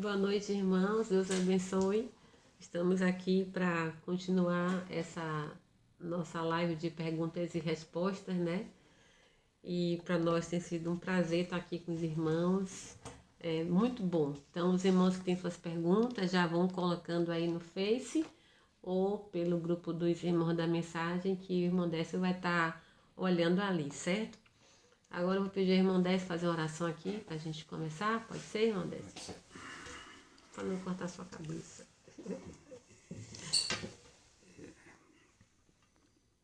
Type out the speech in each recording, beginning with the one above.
Boa noite, irmãos. Deus abençoe. Estamos aqui para continuar essa nossa live de perguntas e respostas, né? E para nós tem sido um prazer estar aqui com os irmãos. É muito bom. Então, os irmãos que têm suas perguntas já vão colocando aí no Face ou pelo grupo dos irmãos da mensagem, que o irmão Décio vai estar olhando ali, certo? Agora eu vou pedir ao irmão Décio fazer uma oração aqui para a gente começar. Pode ser, irmão Décio? Para não cortar sua cabeça.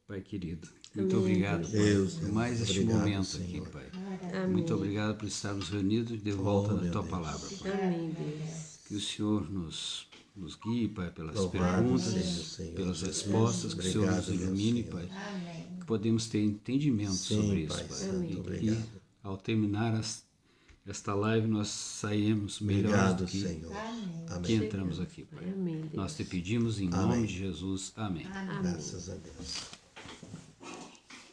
Pai querido, muito obrigado por mais este momento aqui, Pai. Amém. Muito obrigado por estarmos reunidos de volta na Tua palavra, Pai. Amém, Deus. Que o Senhor nos guie, Pai, pelas Louvado perguntas, seja o Senhor. pelas respostas, que o Senhor nos Obrigado, ilumine, Senhor. Pai. Que podemos ter entendimento sobre isso, Pai Pai. Santo, E que, obrigado. ao terminar esta live, nós saímos melhores Obrigado, do que Senhor. que Amém. entramos aqui, Pai. Amém, Deus. Nós te pedimos em nome de Jesus. Amém. Graças a Deus.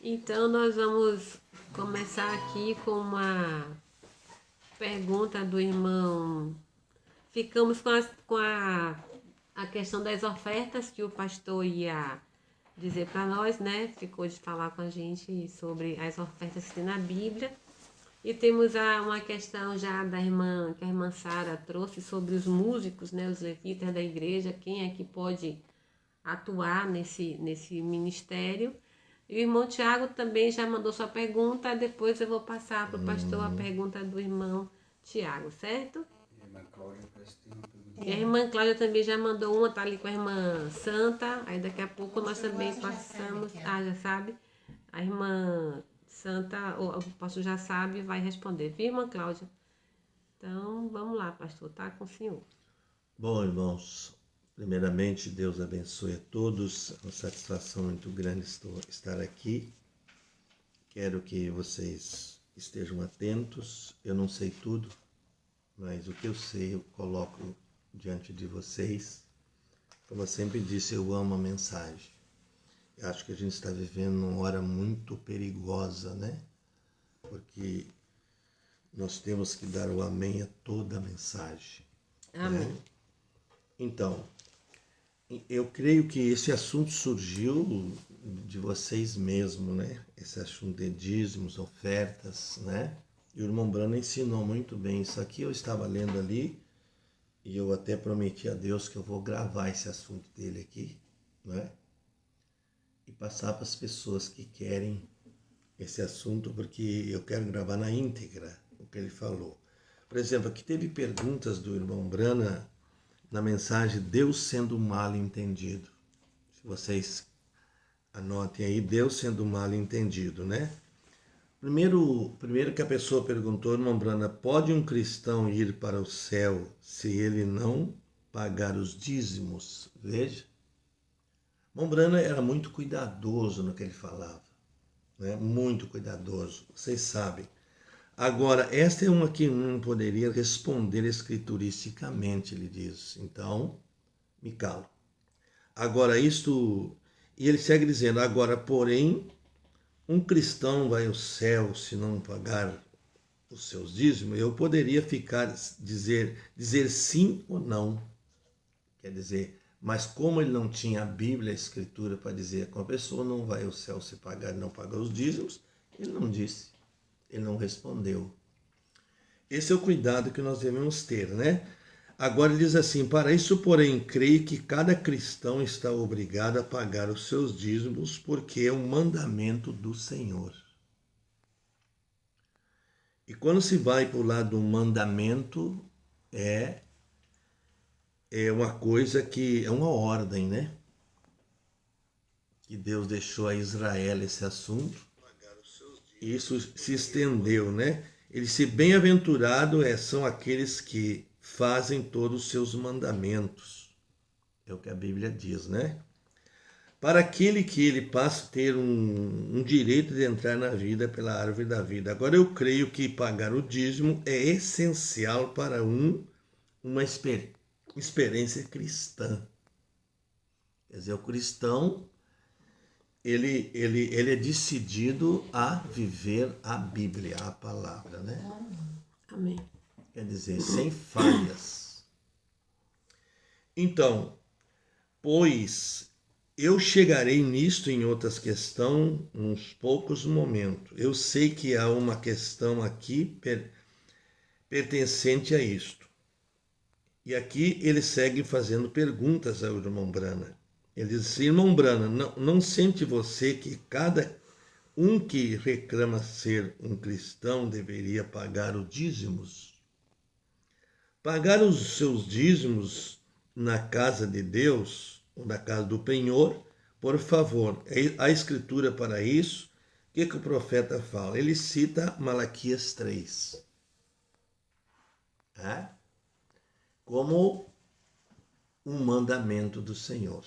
Então, nós vamos começar aqui com uma pergunta do irmão. Ficamos com a questão das ofertas que o pastor ia dizer para nós, né? Ficou de falar com a gente sobre as ofertas que tem na Bíblia. E temos uma questão já da irmã, que a irmã Sara trouxe sobre os músicos, né? Os levitas da igreja, quem é que pode atuar nesse ministério. E o irmão Tiago também já mandou sua pergunta, depois eu vou passar para o pastor a pergunta do irmão Tiago, certo? E a irmã Cláudia também já mandou uma, tá ali com a irmã Santa, aí daqui a pouco nós também passamos, já sabe, a irmã Santa, o pastor já sabe, vai responder, viu, irmã Cláudia? Então, vamos lá, pastor, tá com o senhor. Bom, irmãos, primeiramente, Deus abençoe a todos. É uma satisfação muito grande estar aqui. Quero que vocês estejam atentos. Eu não sei tudo, mas o que eu sei eu coloco diante de vocês. Como eu sempre disse, eu amo a mensagem. Eu acho que a gente está vivendo uma hora muito perigosa, né? Porque nós temos que dar o amém a toda a mensagem. Amém. Né? Então, eu creio que esse assunto surgiu de vocês mesmos, né? Esse assunto de dízimos, ofertas, né? E o irmão Brano ensinou muito bem isso aqui. Eu estava lendo ali e eu até prometi a Deus que eu vou gravar esse assunto dele aqui, né? E passar para as pessoas que querem esse assunto, porque eu quero gravar na íntegra o que ele falou. Por exemplo, aqui teve perguntas do irmão Brana na mensagem Deus sendo mal entendido. Se vocês anotem aí, Deus sendo mal entendido, né? Primeiro que a pessoa perguntou, irmão Brana, pode um cristão ir para o céu se ele não pagar os dízimos? Veja. Irmão Brana era muito cuidadoso no que ele falava, né? Muito cuidadoso, vocês sabem. Agora, esta é uma que não poderia responder escrituristicamente, ele diz. Então, me calo. Agora, isto... E ele segue dizendo, agora, porém, um cristão vai ao céu se não pagar os seus dízimos? Eu poderia dizer sim ou não. Quer dizer, mas como ele não tinha a Bíblia, a Escritura, para dizer que uma pessoa não vai ao céu se não pagar os dízimos, ele não disse. Ele não respondeu. Esse é o cuidado que nós devemos ter, né? Agora ele diz assim, para isso, porém, creio que cada cristão está obrigado a pagar os seus dízimos, porque é um mandamento do Senhor. E quando se vai para o lado do mandamento, é uma coisa que é uma ordem, né? Que Deus deixou a Israel esse assunto. Isso se estendeu, né? Ele disse, bem-aventurado são aqueles que fazem todos os seus mandamentos. É o que a Bíblia diz, né? Para aquele que ele passa a ter um direito de entrar na vida pela árvore da vida. Agora eu creio que pagar o dízimo é essencial para uma experiência cristã. Quer dizer, o cristão... Ele é decidido a viver a Bíblia, a palavra, né? Amém. Quer dizer, sem falhas. Então, pois eu chegarei nisto em outras questões, uns poucos momentos. Eu sei que há uma questão aqui pertencente a isto. E aqui ele segue fazendo perguntas ao irmão Brana. Ele diz assim, irmão Brana, não sente você que cada um que reclama ser um cristão deveria pagar os dízimos? Pagar os seus dízimos na casa de Deus, ou na casa do penhor, por favor. A escritura para isso, o que o profeta fala? Ele cita Malaquias 3. Como um mandamento do Senhor.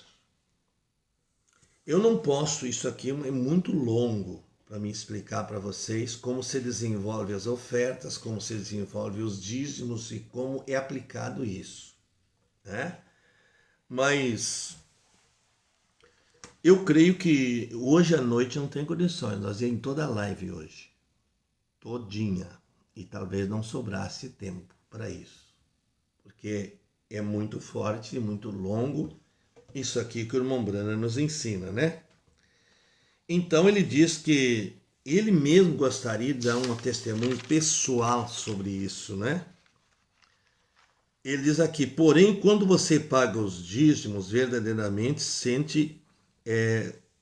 Eu não posso, isso aqui é muito longo para me explicar para vocês como se desenvolve as ofertas, como se desenvolve os dízimos e como é aplicado isso. Mas eu creio que hoje à noite não tem condições, nós íamos em toda a live hoje, todinha, e talvez não sobrasse tempo para isso, porque é muito forte e muito longo isso aqui que o irmão Brana nos ensina, né? Então ele diz que ele mesmo gostaria de dar um testemunho pessoal sobre isso, né? Ele diz aqui, porém, quando você paga os dízimos, verdadeiramente sente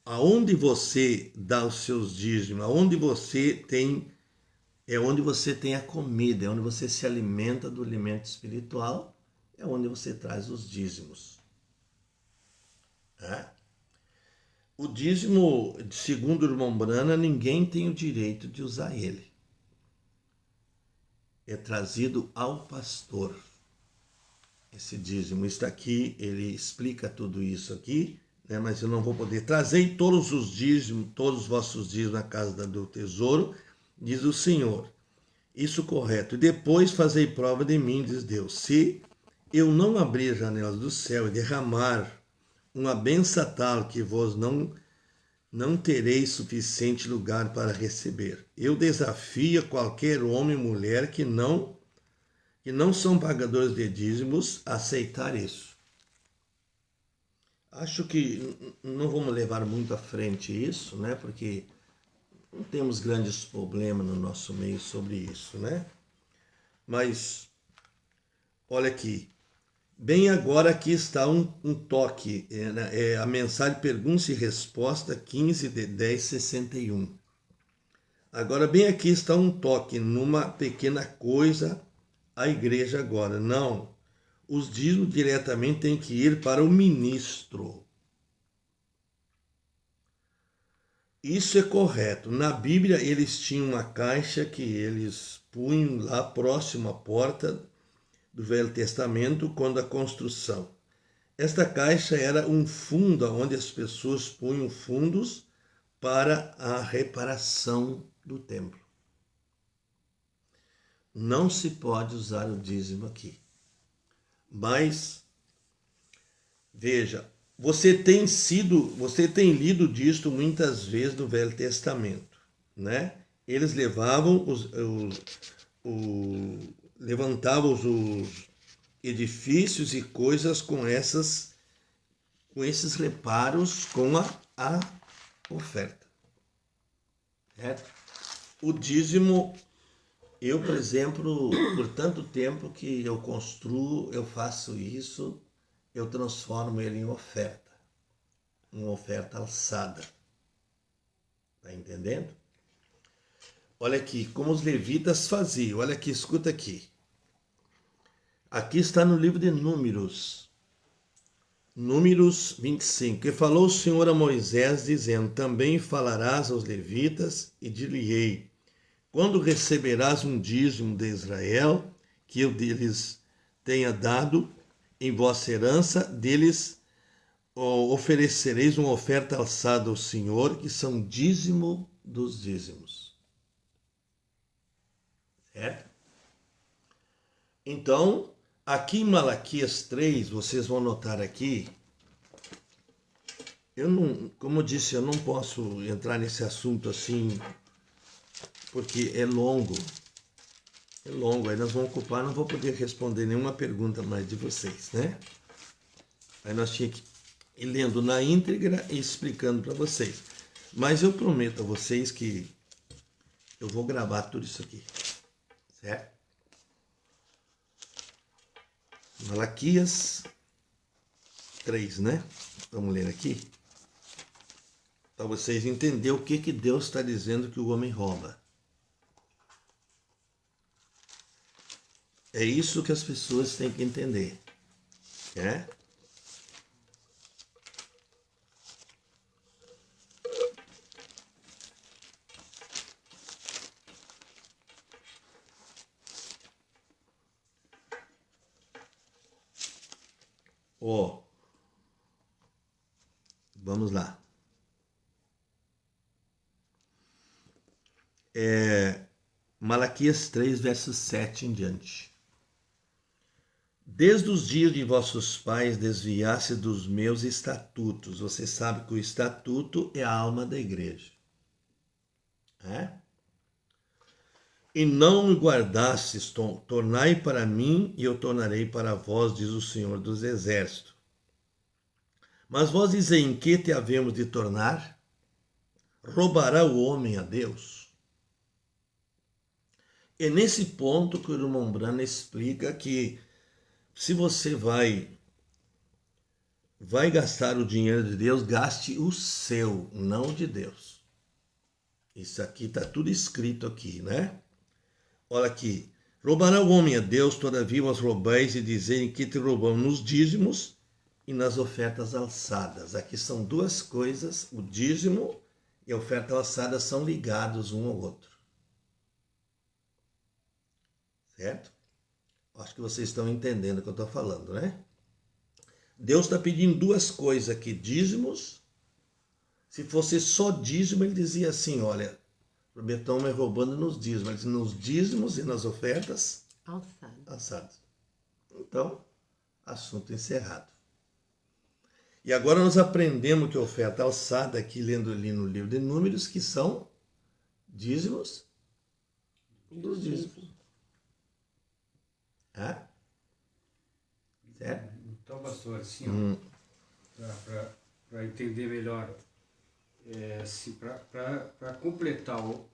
aonde você dá os seus dízimos, aonde você tem, é onde você tem a comida, é onde você se alimenta do alimento espiritual, é onde você traz os dízimos. O dízimo, segundo o irmão Brana, ninguém tem o direito de usar ele. É trazido ao pastor. Esse dízimo está aqui, ele explica tudo isso aqui, né? Mas eu não vou poder trazer todos os dízimos, todos os vossos dízimos na casa do tesouro, diz o Senhor. Isso correto. E depois fazei prova de mim, diz Deus. Se eu não abrir as janelas do céu e derramar uma benção tal que vos não tereis suficiente lugar para receber. Eu desafio qualquer homem e mulher que não são pagadores de dízimos a aceitar isso. Acho que não vamos levar muito à frente isso, né? Porque não temos grandes problemas no nosso meio sobre isso, né? Mas, olha aqui. Bem, agora aqui está um toque, a mensagem pergunta e resposta 15 de 10/61. Agora, bem aqui está um toque numa pequena coisa a igreja agora. Não, os dízimos diretamente têm que ir para o ministro. Isso é correto. Na Bíblia eles tinham uma caixa que eles punham lá próximo à porta do Velho Testamento, quando a construção. Esta caixa era um fundo onde as pessoas punham fundos para a reparação do templo. Não se pode usar o dízimo aqui. Mas, veja, você tem lido disto muitas vezes no Velho Testamento, né? Eles levavam levantavam os edifícios e coisas com esses reparos com a oferta. Certo? O dízimo, eu, por exemplo, por tanto tempo que eu construo, eu faço isso, eu transformo ele em oferta. Uma oferta alçada. Está entendendo? Olha aqui, como os levitas faziam. Olha aqui, escuta aqui. Aqui está no livro de Números. Números 25. E falou o Senhor a Moisés, dizendo, também falarás aos levitas e dir-lhe-ei, quando receberás um dízimo de Israel, que eu deles tenha dado em vossa herança, deles oferecereis uma oferta alçada ao Senhor, que são dízimo dos dízimos. Certo? Então, aqui em Malaquias 3, vocês vão notar aqui, como eu disse, eu não posso entrar nesse assunto assim, porque é longo, aí nós vamos ocupar, não vou poder responder nenhuma pergunta mais de vocês, né? Aí nós tínhamos que ir lendo na íntegra e explicando para vocês. Mas eu prometo a vocês que eu vou gravar tudo isso aqui. Certo? Malaquias 3, né? Vamos ler aqui. Para vocês entenderem o que Deus está dizendo que o homem rouba. É isso que as pessoas têm que entender. É? Ó, vamos lá. Malaquias 3, versos 7 em diante. Desde os dias de vossos pais desviasse dos meus estatutos. Você sabe que o estatuto é a alma da igreja. E não me guardastes, tornai para mim e eu tornarei para vós, diz o Senhor dos Exércitos. Mas vós dizei, em que te havemos de tornar? Roubará o homem a Deus? É nesse ponto que o irmão Brana explica que se você vai gastar o dinheiro de Deus, gaste o seu, não o de Deus. Isso aqui está tudo escrito aqui, né? Olha aqui. Roubará o homem a Deus, todavia vós roubais e dizem que te roubamos nos dízimos e nas ofertas alçadas. Aqui são duas coisas, o dízimo e a oferta alçada são ligados um ao outro. Certo? Acho que vocês estão entendendo o que eu estou falando, né? Deus está pedindo duas coisas aqui, dízimos. Se fosse só dízimo, ele dizia assim, olha, o Betão me roubando nos dízimos. Ele dizia, nos dízimos e nas ofertas alçadas. Então, assunto encerrado. E agora nós aprendemos que a oferta alçada, aqui lendo ali no livro de Números, que são dízimos dos dízimos. Certo? Então, pastor, assim, para entender melhor, assim, para completar o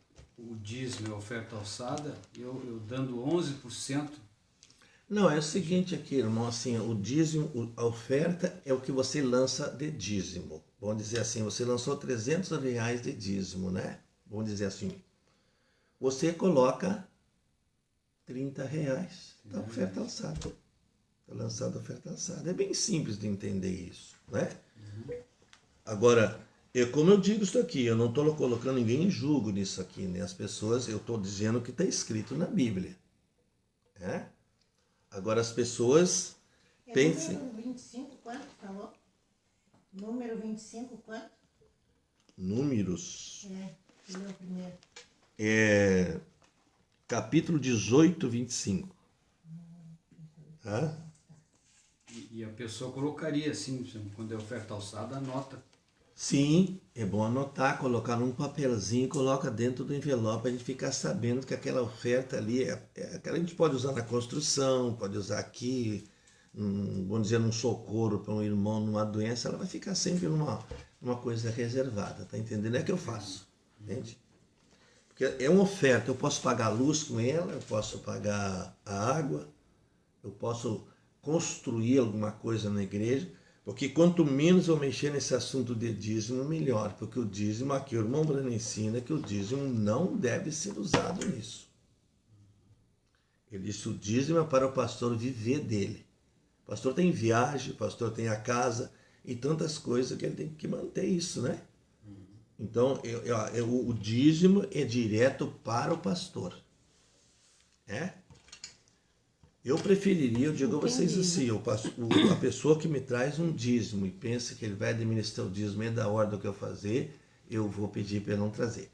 dízimo e a oferta alçada, eu dando 11%. Não, é o seguinte aqui, irmão, assim, o dízimo, a oferta é o que você lança de dízimo. Vamos dizer assim, você lançou R$300 de dízimo, né? Vamos dizer assim, você coloca R$30 da oferta alçada. Está lançando a oferta alçada. É bem simples de entender isso, né? Agora, como eu digo isso aqui, eu não estou colocando ninguém em julgo nisso aqui, né? As pessoas, eu estou dizendo o que está escrito na Bíblia. Né? Agora as pessoas pensem... Número 25, quanto falou? Número 25, quanto? Números. Leu primeiro. Capítulo 18, 25. E a pessoa colocaria assim, quando é oferta alçada, anota. Sim, é bom anotar, colocar num papelzinho, coloca dentro do envelope, para a gente ficar sabendo que aquela oferta ali, aquela a gente pode usar na construção, pode usar aqui, vamos dizer, num socorro para um irmão numa doença, ela vai ficar sempre numa coisa reservada, tá entendendo? É o que eu faço, entende? Porque é uma oferta, eu posso pagar a luz com ela, eu posso pagar a água, eu posso construir alguma coisa na igreja, porque quanto menos eu mexer nesse assunto de dízimo, melhor. Porque o dízimo, aqui o irmão Brana ensina que o dízimo não deve ser usado nisso. Ele disse que o dízimo é para o pastor viver dele. O pastor tem viagem, o pastor tem a casa e tantas coisas que ele tem que manter isso, né? Então, o dízimo é direto para o pastor. Eu preferiria, eu digo a vocês assim, a pessoa que me traz um dízimo e pensa que ele vai administrar o dízimo e da hora do que eu fazer, eu vou pedir para ele não trazer.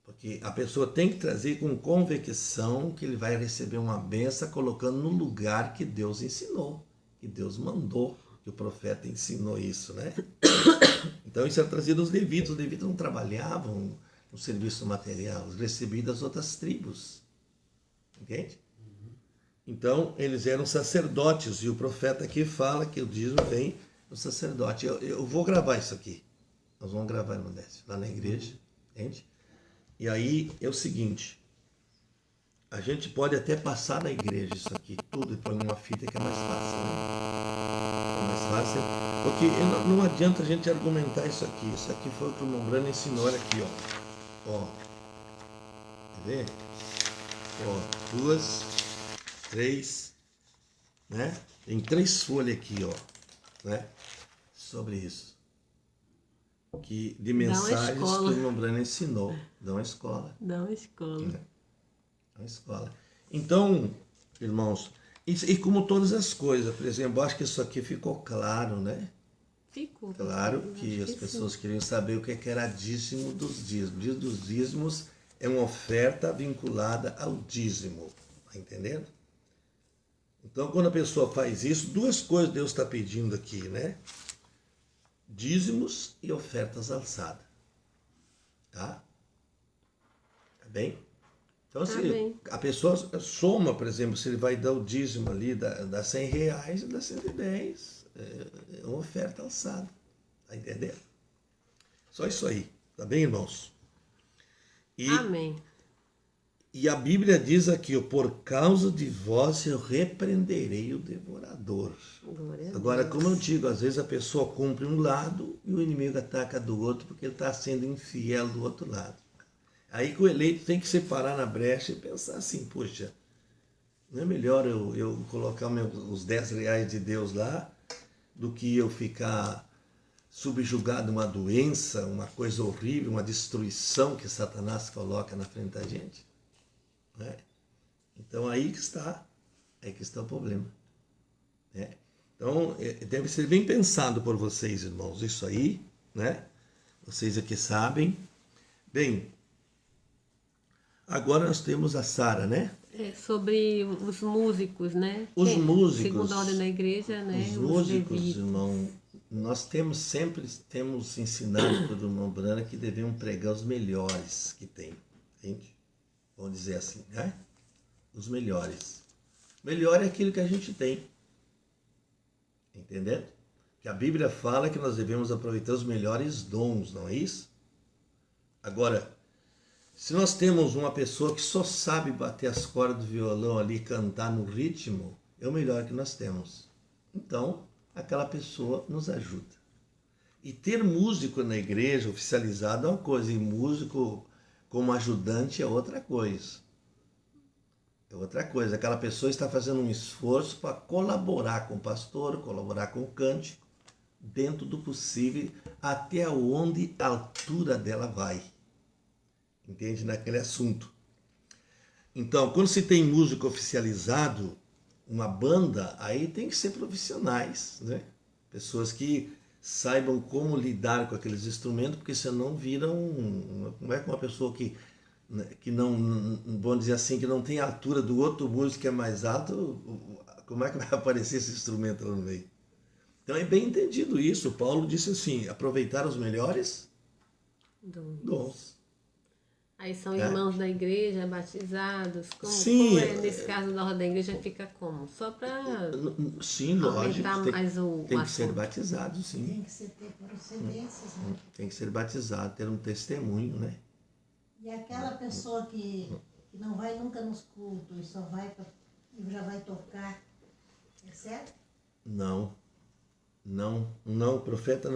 Porque a pessoa tem que trazer com convicção que ele vai receber uma benção colocando no lugar que Deus ensinou, que Deus mandou, que o profeta ensinou isso, né? Então isso era trazido aos levitas. Os levitas não trabalhavam no serviço material, eles recebiam das outras tribos. Entende? Então, eles eram sacerdotes, e o profeta aqui fala que o dízimo vem do sacerdote. Eu vou gravar isso aqui. Nós vamos gravar, irmão Décio, lá na igreja, entende? E aí é o seguinte, a gente pode até passar na igreja isso aqui, tudo, e põe uma fita que é mais fácil, né? É mais fácil, porque não adianta a gente argumentar isso aqui. Isso aqui foi o que o irmão Brano ensinou, olha aqui, ó. Quer ver? Ó, 2, 3, né? Tem 3 folhas aqui, ó, né? Sobre isso. De mensagens que o irmão Brano ensinou. Dá uma escola. Dá uma escola. Dá uma escola. Então, irmãos, e como todas as coisas, por exemplo, acho que isso aqui ficou claro, né? Ficou. Claro que as pessoas queriam saber o que era dízimo dos dízimos. Dízimo dos dízimos é uma oferta vinculada ao dízimo. Tá entendendo? Então, quando a pessoa faz isso, 2 coisas Deus está pedindo aqui, né? Dízimos e ofertas alçadas. Tá? Tá bem? Então, se a pessoa soma, por exemplo, se ele vai dar o dízimo ali, dá 100 reais e dá 110. É uma oferta alçada. Tá entendendo? Só isso aí. Tá bem, irmãos? Amém. E a Bíblia diz aqui, ó, por causa de vós eu repreenderei o devorador. Agora, como eu digo, às vezes a pessoa cumpre um lado e o inimigo ataca do outro porque ele está sendo infiel do outro lado. Aí que o eleito tem que separar na brecha e pensar assim, poxa, não é melhor eu colocar os 10 reais de Deus lá do que eu ficar subjugado a uma doença, uma coisa horrível, uma destruição que Satanás coloca na frente da gente? Né? Então aí que está o problema. Né? Então deve ser bem pensado por vocês, irmãos, isso aí, né? Vocês aqui sabem. Bem, agora nós temos a Sara, né? Sobre os músicos, né? Os músicos. Segundo a ordem da igreja, né? Os músicos, irmão, nós sempre temos ensinado para o irmão Brana que devemos pregar os melhores que tem, entende? Vamos dizer assim, né? Os melhores. Melhor é aquilo que a gente tem. Entendendo? Que a Bíblia fala que nós devemos aproveitar os melhores dons, não é isso? Agora, se nós temos uma pessoa que só sabe bater as cordas do violão ali, cantar no ritmo, é o melhor que nós temos. Então, aquela pessoa nos ajuda. E ter músico na igreja oficializado é uma coisa, e músico como ajudante é outra coisa. É outra coisa. Aquela pessoa está fazendo um esforço para colaborar com o pastor, colaborar com o cântico, dentro do possível, até onde a altura dela vai. Entende? Naquele assunto. Então, quando se tem músico oficializado, uma banda, aí tem que ser profissionais, né? Pessoas que saibam como lidar com aqueles instrumentos, porque senão viram, não é que uma pessoa que não, vamos dizer assim, que não tem a altura do outro músico que é mais alto, como é que vai aparecer esse instrumento lá no meio? Então é bem entendido isso. Paulo disse assim, aproveitar os melhores dons. Aí são irmãos da igreja, batizados. Sim. Como nesse caso da ordem da igreja fica como? Só para sim, lógico. Tem que ser assunto. batizado, sim. Tem que ser ter procedências, né? Tem que ser batizado, ter um testemunho, né? E aquela pessoa que não vai nunca nos cultos e só vai e já vai tocar, é certo? Não, o profeta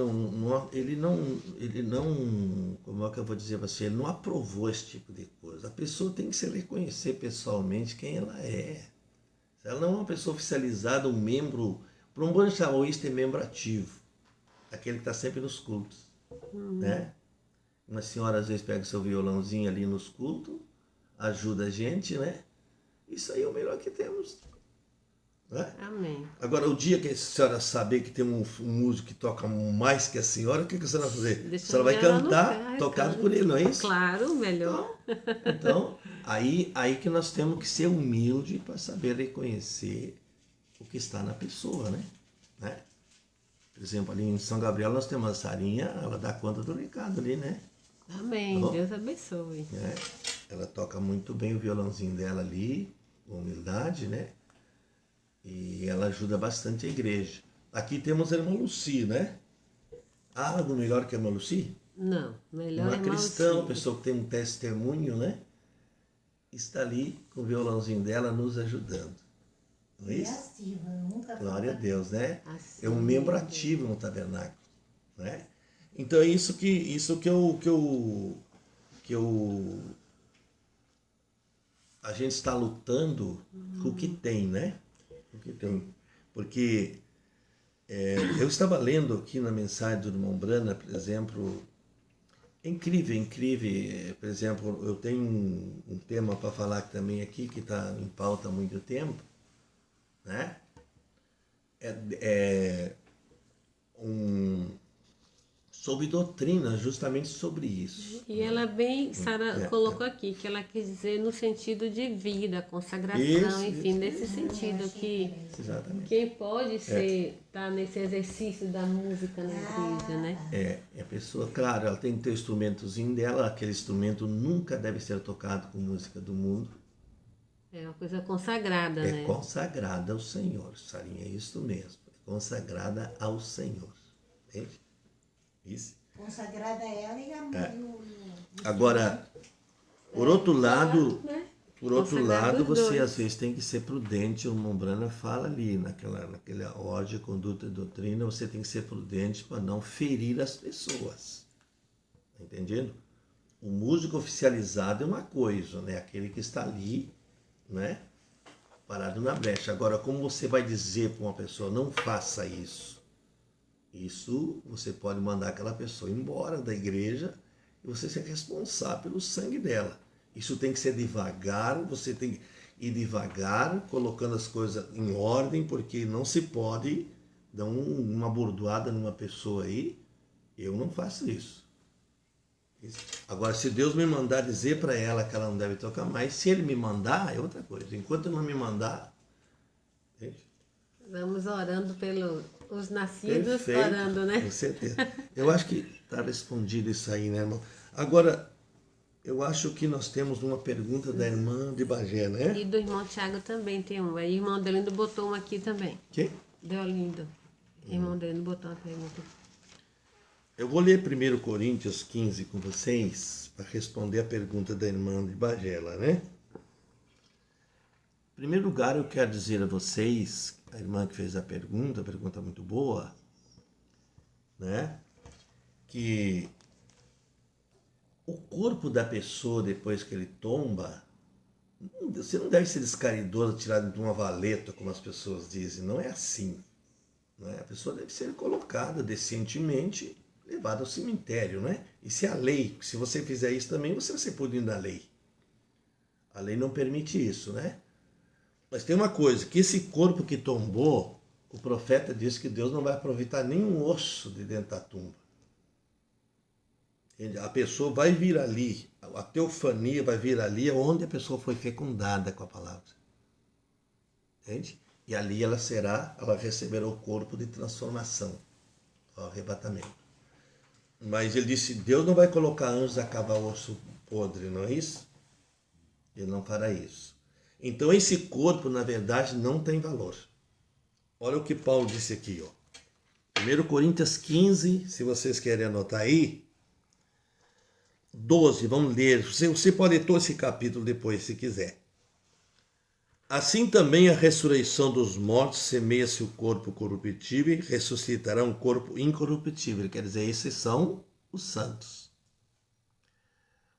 ele não, como é que eu vou dizer para você, ele não aprovou esse tipo de coisa. A pessoa tem que se reconhecer pessoalmente quem ela é. Se ela não é uma pessoa oficializada, um membro, para um bom chaoísta é membro ativo, aquele que está sempre nos cultos, né? Uma senhora às vezes pega o seu violãozinho ali nos cultos, ajuda a gente, né? Isso aí é o melhor que temos. Né? Amém. Agora, o dia que a senhora saber que tem um músico que toca mais que a senhora, o que a senhora vai fazer? A senhora vai cantar, tocado por ele, não é isso? Claro, melhor. Então aí que nós temos que ser humildes para saber reconhecer o que está na pessoa, né? Por exemplo, ali em São Gabriel nós temos a Sarinha, ela dá conta do recado ali, né? Amém. Então, Deus abençoe. Ela toca muito bem o violãozinho dela ali, com humildade, né? E ela ajuda bastante a igreja. Aqui temos a irmã Luci, né? Há algo melhor que a irmã Luci? Não, melhor Uma é cristã, uma Luci. pessoa que tem um testemunho, né? Está ali com o violãozinho dela nos ajudando. Não é E isso? ativa, nunca Glória a Deus, né? Assim, É um membro ativo no tabernáculo, né? Então é isso que a gente está lutando com o que tem, né? O que tem. Porque eu estava lendo aqui na mensagem do irmão Brana, por exemplo, é incrível, incrível. Por exemplo, eu tenho um tema para falar também aqui, que está em pauta há muito tempo, né? Sobre doutrina, justamente sobre isso. E ela bem, Sara colocou aqui, que ela quis dizer no sentido de vida, consagração, Isso, enfim, isso. nesse sentido que Exatamente. quem pode ser, tá nesse exercício da música na igreja, né? A pessoa, claro, ela tem que ter o instrumentozinho dela, aquele instrumento nunca deve ser tocado com música do mundo. É uma coisa consagrada, né? É consagrada ao Senhor, Sarinha, é isso mesmo. É consagrada ao Senhor. Entende? Isso. consagrada a ela e Agora, por outro lado, né? você Consagrado os dois. às vezes tem que ser prudente. O Mombrana fala ali, naquela ordem de conduta e doutrina, você tem que ser prudente para não ferir as pessoas. Tá entendendo? O músico oficializado é uma coisa, né? Aquele que está ali, né? Parado na brecha. Agora, como você vai dizer para uma pessoa, não faça isso? Isso você pode mandar aquela pessoa embora da igreja e você ser responsável pelo sangue dela. Isso tem que ser devagar, você tem que ir devagar, colocando as coisas em ordem, porque não se pode dar uma bordoada numa pessoa aí. Eu não faço isso. Agora, se Deus me mandar dizer para ela que ela não deve tocar mais, se Ele me mandar, é outra coisa. Enquanto não me mandar... Entende? Vamos orando pelos nascidos, Perfeito, orando, né? com certeza. Eu acho que está respondido isso aí, né, irmão? Agora, eu acho que nós temos uma pergunta da irmã de Bagé, né? E do irmão Tiago também tem um. Aí o irmão Delindo botou um aqui também. Quem? Deolindo. Irmão Delindo botou uma pergunta. Eu vou ler 1 Coríntios 15 com vocês para responder a pergunta da irmã de Bagela, né? Em primeiro lugar, eu quero dizer a vocês, a irmã que fez a pergunta muito boa, né? Que o corpo da pessoa, depois que ele tomba, você não deve ser descaridoso, tirado de uma valeta, como as pessoas dizem. Não é assim. Não é? A pessoa deve ser colocada decentemente, levada ao cemitério, né? E se a lei, se você fizer isso também, você vai ser punido da lei. A lei não permite isso, né? Mas tem uma coisa, que esse corpo que tombou, o profeta disse que Deus não vai aproveitar nenhum osso de dentro da tumba. A pessoa vai vir ali, a teofania vai vir ali onde a pessoa foi fecundada com a palavra. Entende? E ali ela receberá o corpo de transformação, o arrebatamento. Mas ele disse, Deus não vai colocar anjos a cavar osso podre, não é isso? Ele não fará isso. Então esse corpo, na verdade, não tem valor. Olha o que Paulo disse aqui, ó. 1 Coríntios 15, se vocês querem anotar aí, 12, vamos ler. Você pode ler todo esse capítulo depois, se quiser. Assim também a ressurreição dos mortos semeia-se o corpo corruptível e ressuscitará um corpo incorruptível. Quer dizer, esses são os santos.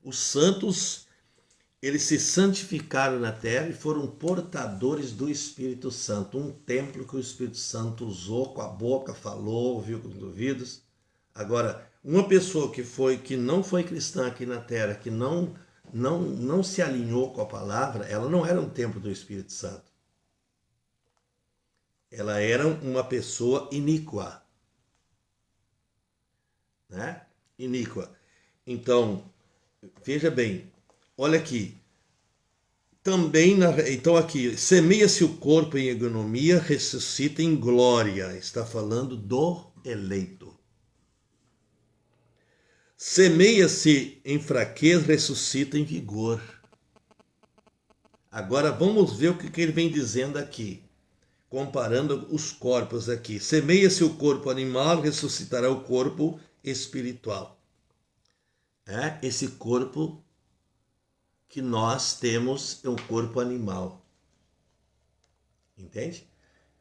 Os santos, eles se santificaram na terra e foram portadores do Espírito Santo. Um templo que o Espírito Santo usou com a boca, falou, ouviu com os ouvidos. Agora, uma pessoa que não foi cristã aqui na terra, que não se alinhou com a palavra, ela não era um templo do Espírito Santo. Ela era uma pessoa iníqua. Né? Iníqua. Então, veja bem, olha aqui. Também, então aqui, semeia-se o corpo em ignomia, ressuscita em glória. Está falando do eleito. Semeia-se em fraqueza, ressuscita em vigor. Agora vamos ver o que ele vem dizendo aqui. comparando os corpos aqui. Semeia-se o corpo animal, ressuscitará o corpo espiritual. Esse corpo que nós temos é um corpo animal. Entende?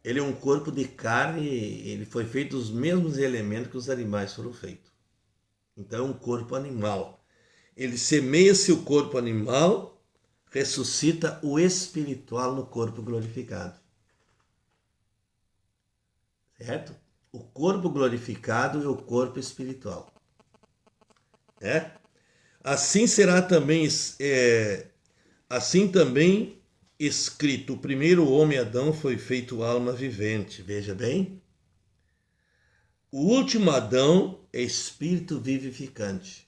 Ele é um corpo de carne, ele foi feito dos mesmos elementos que os animais foram feitos. Então é um corpo animal. Ele semeia-se o corpo animal, ressuscita o espiritual no corpo glorificado. Certo? O corpo glorificado é o corpo espiritual. Assim será também, assim também escrito, o primeiro homem Adão foi feito alma vivente. Veja bem. O último Adão é espírito vivificante.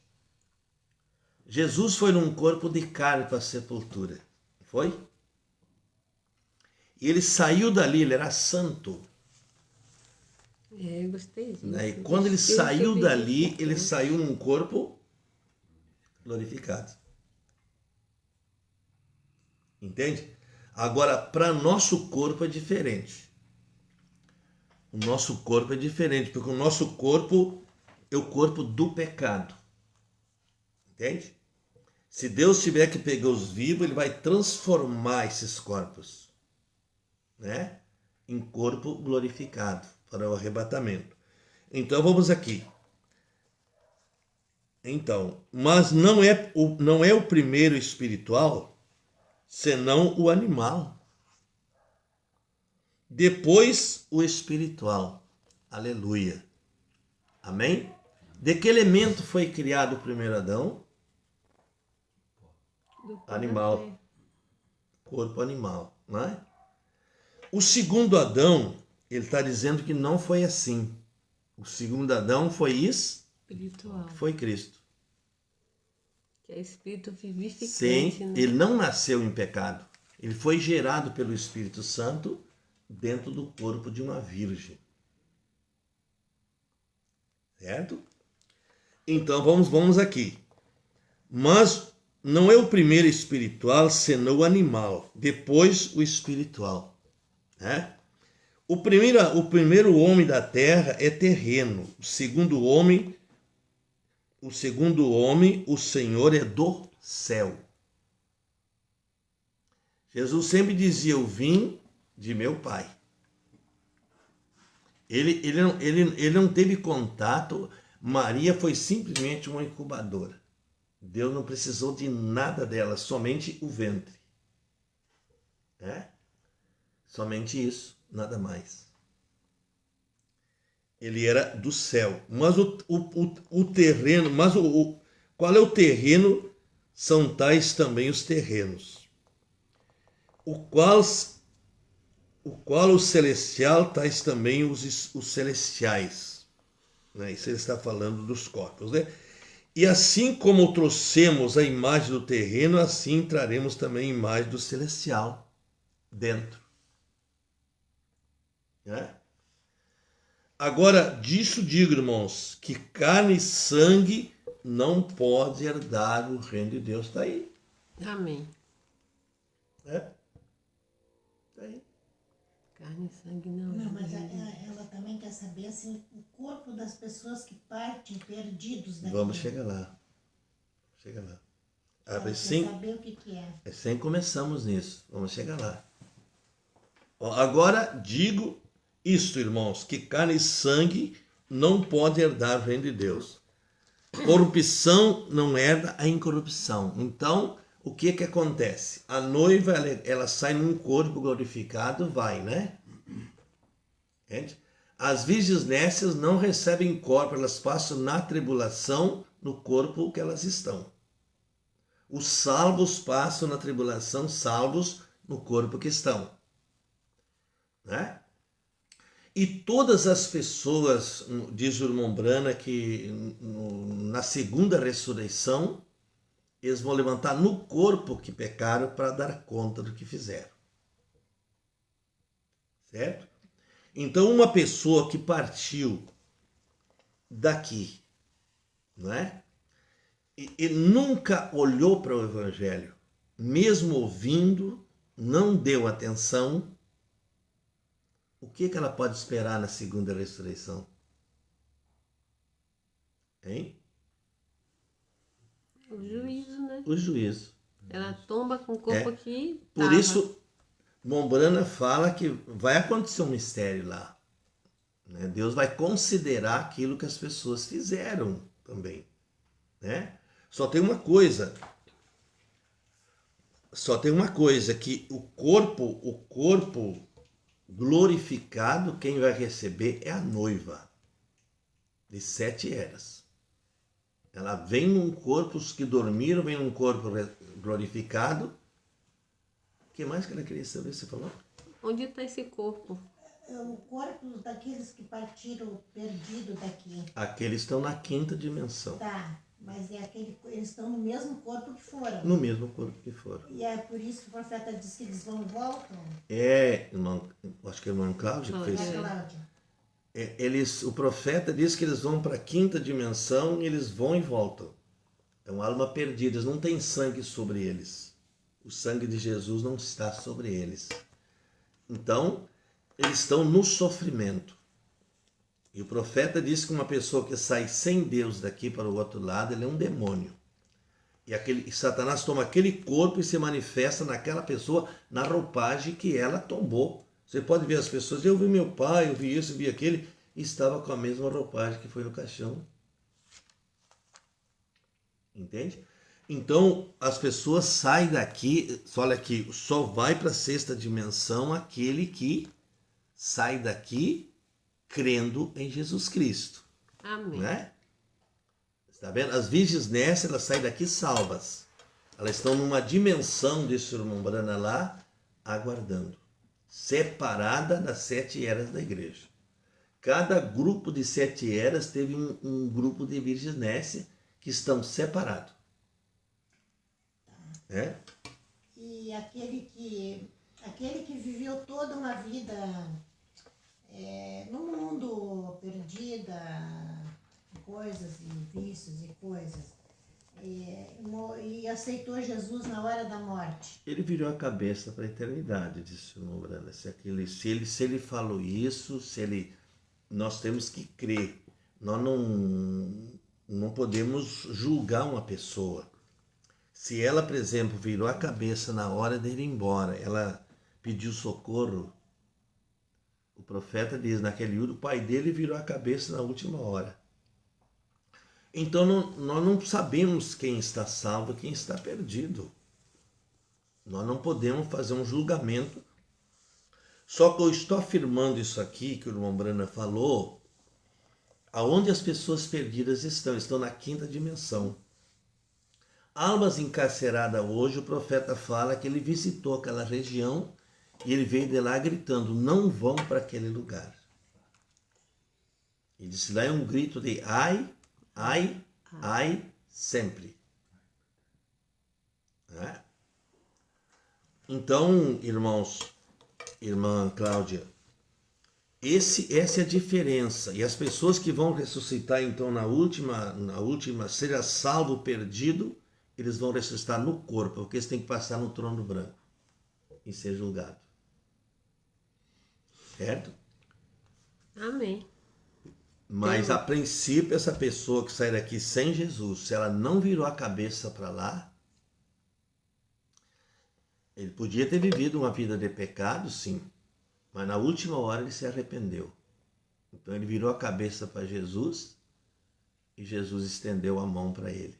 Jesus foi num corpo de carne para a sepultura. Foi? E ele saiu dali, ele era santo. Eu gostei disso. E quando ele saiu dali, ele saiu num corpo glorificado. Entende? Agora, para nosso corpo é diferente. O nosso corpo é diferente, porque o nosso corpo é o corpo do pecado. Entende? Se Deus tiver que pegar os vivos, ele vai transformar esses corpos, né, em corpo glorificado para o arrebatamento. Então vamos aqui. Então, mas não é o primeiro espiritual, senão o animal. Depois o espiritual. Aleluia. Amém? De que elemento foi criado o primeiro Adão? Animal. Corpo animal, não é? O segundo Adão, ele está dizendo que não foi assim. O segundo Adão foi espiritual. Foi Cristo. Que é espírito vivificante. Sim, né? Ele não nasceu em pecado. Ele foi gerado pelo Espírito Santo dentro do corpo de uma virgem. Certo? Então vamos aqui. Mas não é o primeiro espiritual, senão o animal. Depois o espiritual. Né? O primeiro homem da terra é terreno. O segundo homem, o Senhor é do céu. Jesus sempre dizia, eu vim de meu Pai. Ele não teve contato. Maria foi simplesmente uma incubadora. Deus não precisou de nada dela, somente o ventre. Somente isso, nada mais. Ele era do céu. Mas o terreno, qual é o terreno? São tais também os terrenos. O qual o celestial, tais também os celestiais. Né? Isso ele está falando dos corpos. Né? E assim como trouxemos a imagem do terreno, assim traremos também a imagem do celestial dentro. Né? Agora, disso digo, irmãos, que carne e sangue não pode herdar o reino de Deus. Está aí. Amém. Está aí. Carne e sangue não. Não, mas ela também quer saber assim, o corpo das pessoas que partem perdidos daqui. Vamos chegar lá. Chega lá. Ela quer saber o que é. Assim começamos nisso. Vamos chegar lá. Agora digo isto, irmãos, que carne e sangue não podem herdar o reino de Deus. Corrupção não herda a incorrupção. Então, o que acontece? A noiva, ela sai num corpo glorificado, vai, né? Entende? As virgens nécias não recebem corpo, elas passam na tribulação no corpo que elas estão. Os salvos passam na tribulação, salvos no corpo que estão. Né? E todas as pessoas, diz o irmão Brana, que na segunda ressurreição, eles vão levantar no corpo que pecaram para dar conta do que fizeram. Certo? Então, uma pessoa que partiu daqui, não é? E nunca olhou para o Evangelho, mesmo ouvindo, não deu atenção, o que ela pode esperar na segunda ressurreição? Hein? O juízo, né? O juízo. Ela tomba com o corpo que Por tava. isso, Mombrana fala que vai acontecer um mistério lá. Né? Deus vai considerar aquilo que as pessoas fizeram também. Né? Só tem uma coisa, que o corpo glorificado, quem vai receber é a noiva de 7 eras. Ela vem num corpo, os que dormiram vem num corpo glorificado. O que mais que ela queria saber? Você falou? Onde está esse corpo? O corpo daqueles que partiram perdido daqui. Aqueles estão na 5ª dimensão. Tá, mas é eles estão no mesmo corpo que foram. No mesmo corpo que foram. E é por isso que o profeta diz que eles vão e voltam? Irmão, acho que é o irmão Cláudio que fez. É, Cláudia. O profeta diz que eles vão para a 5ª dimensão e eles vão e voltam. É uma alma perdida, não tem sangue sobre eles. O sangue de Jesus não está sobre eles. Então, eles estão no sofrimento. E o profeta diz que uma pessoa que sai sem Deus daqui para o outro lado, ele é um demônio. E Satanás toma aquele corpo e se manifesta naquela pessoa, na roupagem que ela tombou. Você pode ver as pessoas, eu vi meu pai, eu vi isso, eu vi aquele, e estava com a mesma roupagem que foi no caixão. Entende? Então, as pessoas saem daqui, olha aqui, só vai para a 6ª dimensão aquele que sai daqui crendo em Jesus Cristo. Amém. Né? Está vendo? As virgens nessa, elas saem daqui salvas. Elas estão numa dimensão desse irmão Brana lá, aguardando. Separada das 7 eras da igreja. Cada grupo de 7 eras teve um grupo de virgens nessa que estão separados. É? E aquele que viveu toda uma vida no mundo perdida, coisas e vícios e coisas, e aceitou Jesus na hora da morte. Ele virou a cabeça para a eternidade, disse o irmão Brana. Se ele falou isso, nós temos que crer. Nós não podemos julgar uma pessoa. Se ela, por exemplo, virou a cabeça na hora de ir embora, ela pediu socorro, o profeta diz, naquele o pai dele virou a cabeça na última hora. Então nós não sabemos quem está salvo e quem está perdido. Nós não podemos fazer um julgamento. Só que eu estou afirmando isso aqui, que o irmão Brana falou, aonde as pessoas perdidas estão na 5ª dimensão. Almas encarceradas hoje, o profeta fala que ele visitou aquela região e ele veio de lá gritando, não vão para aquele lugar. E disse lá é um grito de ai, ai, ai, sempre. É? Então, irmãos, irmã Cláudia, essa é a diferença. E as pessoas que vão ressuscitar, então, na última, seja salvo, perdido, eles vão ressuscitar no corpo, porque eles têm que passar no trono branco e ser julgado. Certo? Amém. Mas, a princípio, essa pessoa que sai daqui sem Jesus, se ela não virou a cabeça para lá, ele podia ter vivido uma vida de pecado, sim, mas na última hora ele se arrependeu. Então ele virou a cabeça para Jesus e Jesus estendeu a mão para ele.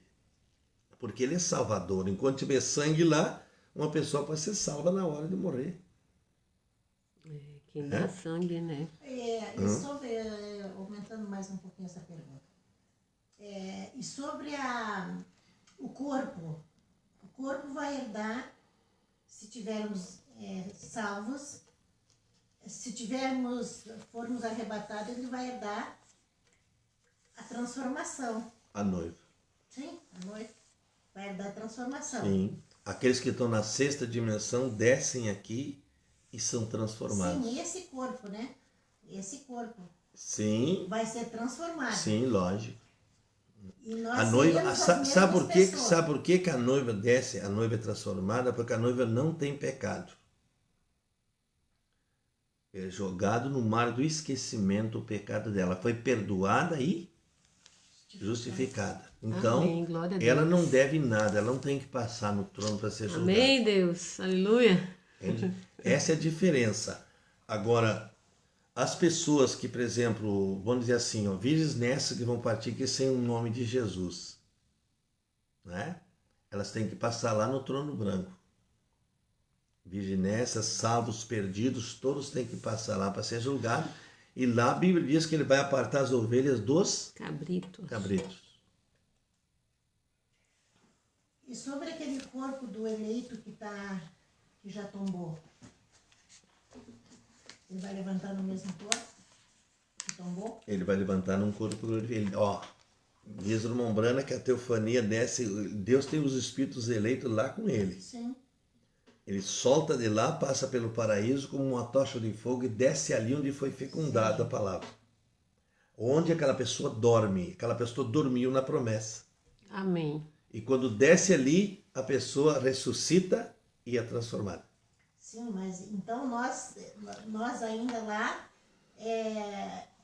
Porque ele é salvador. Enquanto tiver sangue lá, uma pessoa pode ser salva na hora de morrer. Quem dá sangue, né? E sobre, aumentando mais um pouquinho essa pergunta, e sobre o corpo vai herdar, se tivermos salvos, se formos arrebatados, ele vai herdar a transformação. A noiva. Sim, a noiva vai herdar a transformação. Sim. Aqueles que estão na 6ª dimensão descem aqui e são transformados. Sim, e esse corpo, né? Esse corpo Sim. vai ser transformado. Sim, lógico. E nós A noiva, seremos as sabe por quê? mesmas Sabe por quê que a noiva desce, a noiva é transformada? Porque a noiva não tem pecado. é jogado no mar do esquecimento o pecado dela. Foi perdoada e justificada. Então, Amém. Glória a ela Deus. não deve nada, ela não tem que passar no trono para ser julgada. Amém, Deus. Aleluia. Entende? Essa é a diferença. Agora, as pessoas que, por exemplo, vamos dizer assim, ó, virgens nessas que vão partir que sem o nome de Jesus, né? Elas têm que passar lá no trono branco. Virgens nessas, salvos, perdidos, todos têm que passar lá para ser julgado. E lá a Bíblia diz que ele vai apartar as ovelhas dos cabritos. E sobre aquele corpo do eleito que já tombou, ele vai levantar no mesmo corpo que tombou? Ele vai levantar num corpo glorificado. Ó, diz o irmão Brana que a teofania desce, Deus tem os espíritos eleitos lá com ele. Sim. Ele solta de lá, passa pelo paraíso como uma tocha de fogo e desce ali onde foi fecundada a palavra. Onde aquela pessoa dorme. Aquela pessoa dormiu na promessa. Amém. E quando desce ali, a pessoa ressuscita e é transformada. Sim, mas então nós ainda lá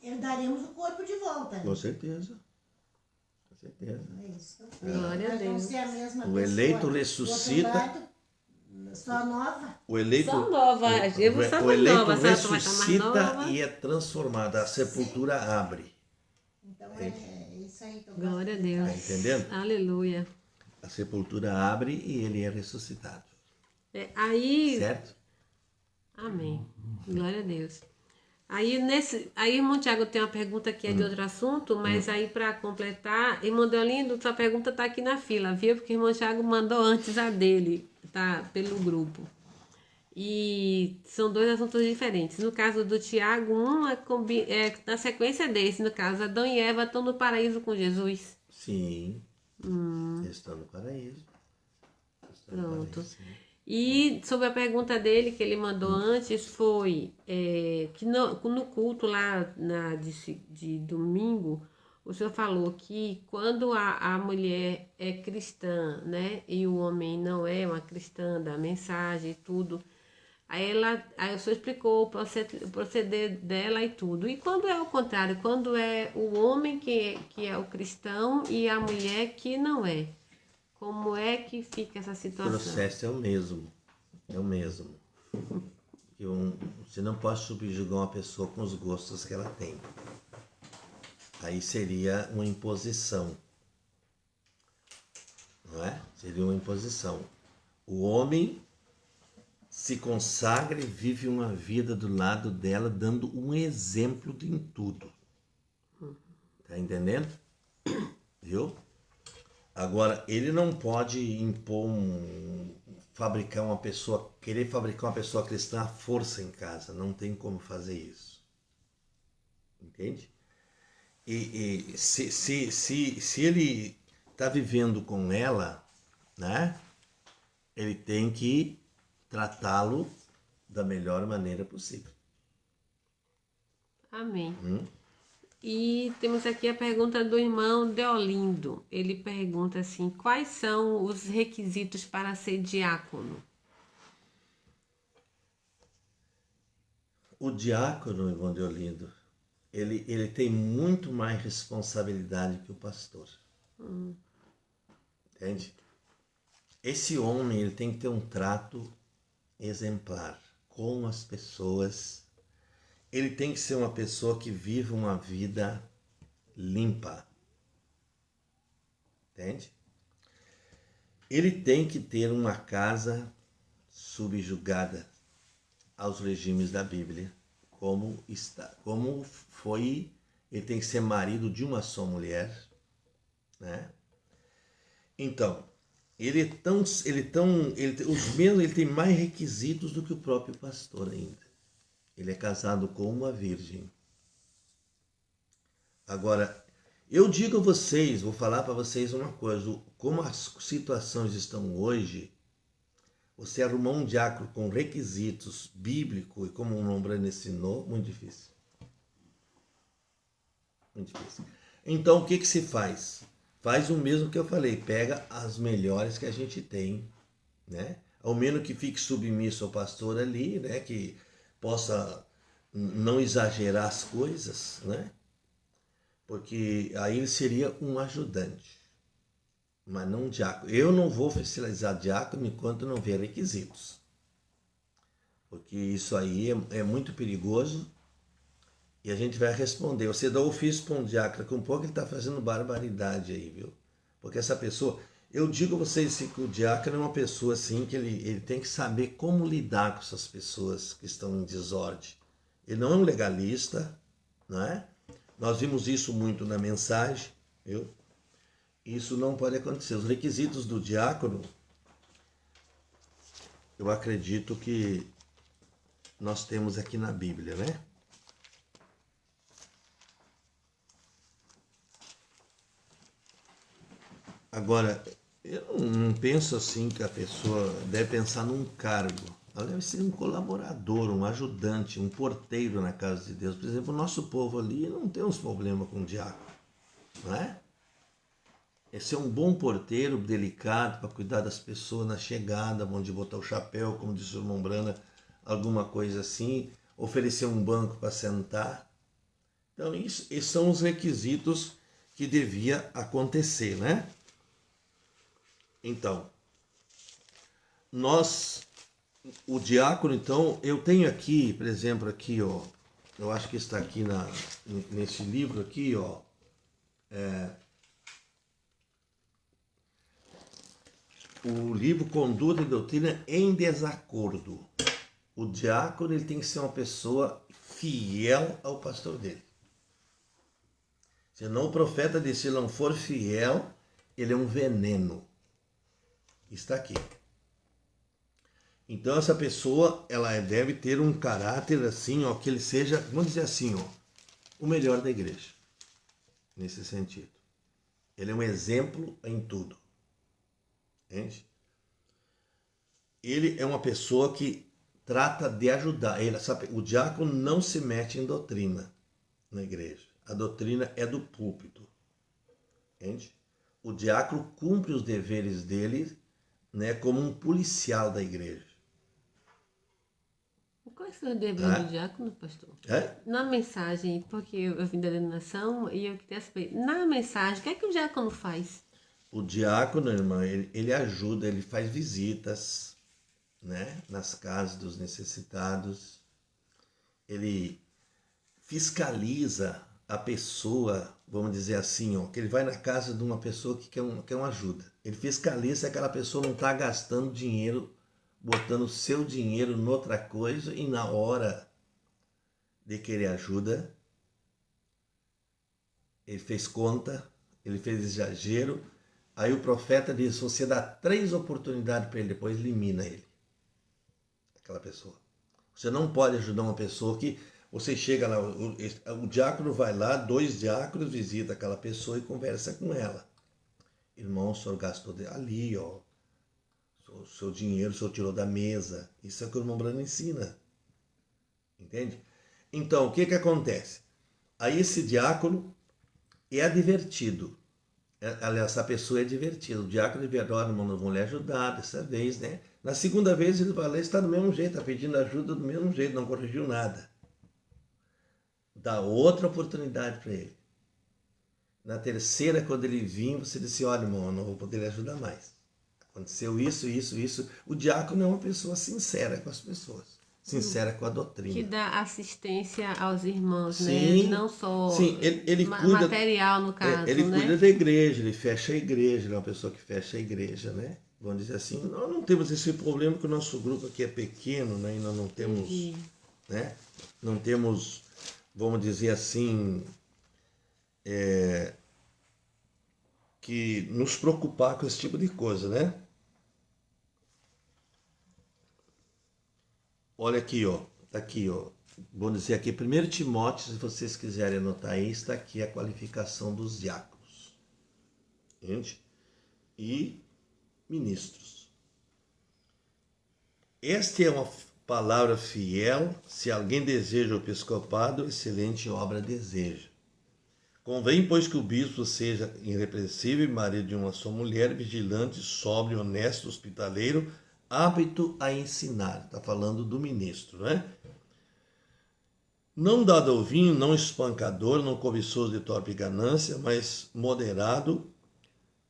herdaremos o corpo de volta. Com certeza. Com certeza. É isso. Glória a Nós vamos Deus. ser a mesma O pessoa. eleito Do outro ressuscita. lado, só nova. O eleito, Só nova, eu vou só o mais eleito nova, sabe? Vai estar mais ressuscita nova. e é transformada. A sepultura abre. Então é isso aí que eu Glória a gosto de Deus. Tá entendendo? Aleluia. A sepultura abre e ele é ressuscitado. Aí, Certo? amém. Glória a Deus. Aí, irmão Tiago, tem uma pergunta que é de outro assunto, mas aí para completar, irmão Deolindo, sua pergunta está aqui na fila, viu? Porque o irmão Tiago mandou antes a dele, tá? Pelo grupo. E são dois assuntos diferentes. No caso do Tiago, um é na sequência desse, no caso, Adão e Eva estão no paraíso com Jesus. Sim. Eles estão no paraíso. Estão no Pronto. paraíso, sim. E sobre a pergunta dele que ele mandou antes foi que no culto lá de domingo, o senhor falou que quando a mulher é cristã, né, e o homem não é uma cristã da mensagem e tudo, aí o senhor explicou o proceder dela e tudo. E quando é o contrário, quando é o homem que é o cristão e a mulher que não é? Como é que fica essa O situação? processo é o mesmo. É o mesmo. Você não pode subjugar uma pessoa com os gostos que ela tem. Aí seria uma imposição. Não é? Seria uma imposição. O homem se consagra e vive uma vida do lado dela, dando um exemplo em tudo. Tá entendendo? Viu? Agora, ele não pode querer fabricar uma pessoa cristã à força em casa. Não tem como fazer isso. Entende? E se ele está vivendo com ela, né? Ele tem que tratá-lo da melhor maneira possível. Amém. E temos aqui a pergunta do irmão Deolindo. Ele pergunta assim: quais são os requisitos para ser diácono? O diácono, irmão Deolindo, ele tem muito mais responsabilidade que o pastor. Entende? Esse homem ele tem que ter um trato exemplar com as pessoas. Ele tem que ser uma pessoa que vive uma vida limpa. Entende? Ele tem que ter uma casa subjugada aos regimes da Bíblia, como foi. Ele tem que ser marido de uma só mulher, né? Então, ele tem mais requisitos do que o próprio pastor ainda. Ele é casado com uma virgem. Agora, eu digo a vocês, vou falar para vocês uma coisa, como as situações estão hoje, você arrumar um diácono com requisitos bíblicos e como o irmão Breno ensinou, muito difícil. Muito difícil. Então, o que se faz? Faz o mesmo que eu falei, pega as melhores que a gente tem, né? Ao menos que fique submisso ao pastor ali, né? Que possa não exagerar as coisas, né? Porque aí ele seria um ajudante, mas não um diácono. Eu não vou oficializar diácono enquanto não ver requisitos, porque isso aí é muito perigoso e a gente vai responder. Você dá ofício para um diácono, com um pouco ele está fazendo barbaridade aí, viu? Porque essa pessoa, eu digo a vocês assim, que o diácono é uma pessoa assim que ele tem que saber como lidar com essas pessoas que estão em desordem. Ele não é um legalista, não é? Nós vimos isso muito na mensagem, viu? Isso não pode acontecer. Os requisitos do diácono, eu acredito que nós temos aqui na Bíblia, né? Agora, eu não penso assim que a pessoa deve pensar num cargo. Ela deve ser um colaborador, um ajudante, um porteiro na casa de Deus. Por exemplo, o nosso povo ali não tem uns problemas com o diácono, não é? É ser um bom porteiro, delicado, para cuidar das pessoas na chegada, onde botar o chapéu, como disse o irmão Brana, alguma coisa assim, oferecer um banco para sentar. Então, esses são os requisitos que devia acontecer, né? Então, o diácono, então, eu tenho aqui, por exemplo, aqui, ó, eu acho que está aqui nesse livro aqui, ó, o livro Conduta e Doutrina em Desacordo. O diácono ele tem que ser uma pessoa fiel ao pastor dele. Senão o profeta disse, se ele não for fiel, ele é um veneno. Está aqui. Então essa pessoa, ela deve ter um caráter assim, ó, que ele seja, vamos dizer assim, ó, o melhor da igreja. Nesse sentido. Ele é um exemplo em tudo. Entende? Ele é uma pessoa que trata de ajudar. O diácono não se mete em doutrina na igreja. A doutrina é do púlpito. Entende? O diácono cumpre os deveres dele, né, como um policial da igreja. Quais são os deveres do diácono, pastor? Na mensagem, porque eu vim da denominação e eu queria saber, na mensagem, o que é que o diácono faz? O diácono, irmã, ele ajuda, ele faz visitas, né, nas casas dos necessitados, ele fiscaliza a pessoa, vamos dizer assim, ó, que ele vai na casa de uma pessoa que quer uma ajuda. Ele fiscaliza se aquela pessoa não está gastando dinheiro, botando seu dinheiro noutra coisa e na hora de querer ajuda, ele fez conta, ele fez exagero. Aí o profeta diz, você dá 3 oportunidades para ele, depois elimina ele. Aquela pessoa. Você não pode ajudar uma pessoa que você chega lá, o diácono vai lá, 2 diáconos visitam aquela pessoa e conversa com ela. Irmão, o senhor gastou ali, ó, o seu dinheiro, o senhor tirou da mesa. Isso é o que o irmão Brano ensina. Entende? Então, o que acontece? Aí esse diácono é advertido. Aliás, essa pessoa é divertida. O diácono de verdade, irmão, não vão lhe ajudar dessa vez, né? Na segunda vez ele vai lá e está do mesmo jeito, está pedindo ajuda do mesmo jeito, não corrigiu nada. Dá outra oportunidade para ele. Na terceira, quando ele vir, você disse, olha, irmão, eu não vou poder lhe ajudar mais. Aconteceu isso, isso, isso. O diácono é uma pessoa sincera com as pessoas. Sincera com a doutrina. Que dá assistência aos irmãos, sim, né? Não só sim, ele cuida, material, no caso, ele né? cuida da igreja, ele fecha a igreja, ele é uma pessoa que fecha a igreja, né? Vamos dizer assim, nós não temos esse problema que o nosso grupo aqui é pequeno, né? E nós não temos, né? Não temos, vamos dizer assim, que nos preocupar com esse tipo de coisa, né? Olha aqui, ó. Tá aqui, ó. Vamos dizer aqui, 1 Timóteo, se vocês quiserem anotar aí, está aqui a qualificação dos diáconos. Entende? E ministros. Esta é uma palavra fiel. Se alguém deseja o episcopado, excelente obra deseja. Convém, pois, que o bispo seja irrepreensível, marido de uma só mulher, vigilante, sóbrio, honesto, hospitaleiro, apto a ensinar. Está falando do ministro, né? Não dado ao vinho, não espancador, não cobiçoso de torpe ganância, mas moderado,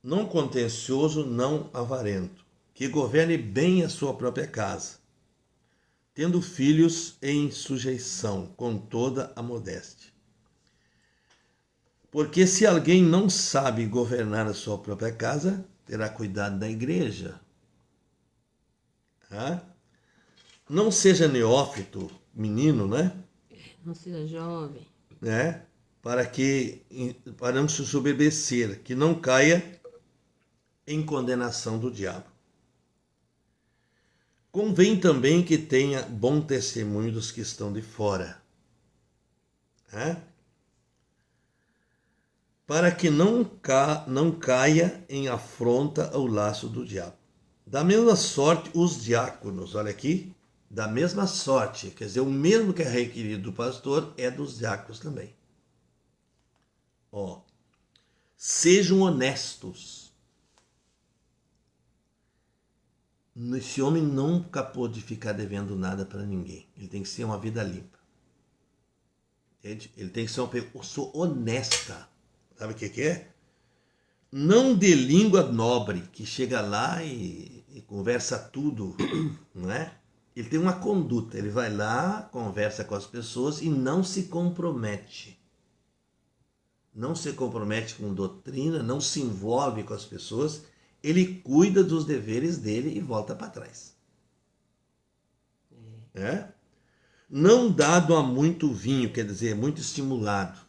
não contencioso, não avarento, que governe bem a sua própria casa, tendo filhos em sujeição, com toda a modéstia. Porque se alguém não sabe governar a sua própria casa, terá cuidado da igreja. Não seja neófito, menino, né? Não seja jovem. Para não se soberbecer, que não caia em condenação do diabo. Convém também que tenha bom testemunho dos que estão de fora, para que não caia em afronta ao laço do diabo. Da mesma sorte, os diáconos, olha aqui, da mesma sorte, quer dizer, o mesmo que é requerido do pastor é dos diáconos também. Sejam honestos. Esse homem nunca pôde ficar devendo nada para ninguém. Ele tem que ser uma vida limpa. Entende? Ele tem que ser uma pessoa honesta. Sabe o que é? Não de língua nobre, que chega lá e conversa tudo, não é? Ele tem uma conduta, ele vai lá, conversa com as pessoas e não se compromete. Não se compromete com doutrina, não se envolve com as pessoas, ele cuida dos deveres dele e volta para trás. Não dado a muito vinho, quer dizer, muito estimulado.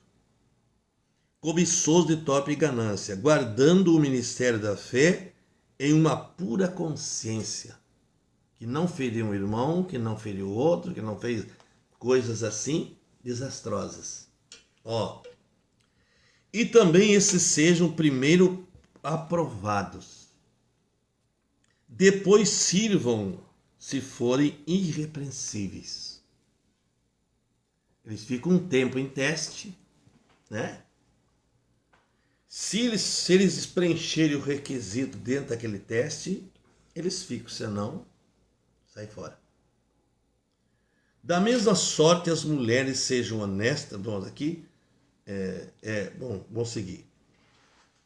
Cobiçoso de torpe ganância, guardando o ministério da fé em uma pura consciência, que não feriu um irmão, que não feriu outro, que não fez coisas assim desastrosas. E também esses sejam primeiro aprovados, depois sirvam se forem irrepreensíveis. Eles ficam um tempo em teste, né? Se eles preencherem o requisito dentro daquele teste, eles ficam, senão, sai fora. Da mesma sorte, as mulheres sejam honestas. Vamos aqui. Vamos seguir.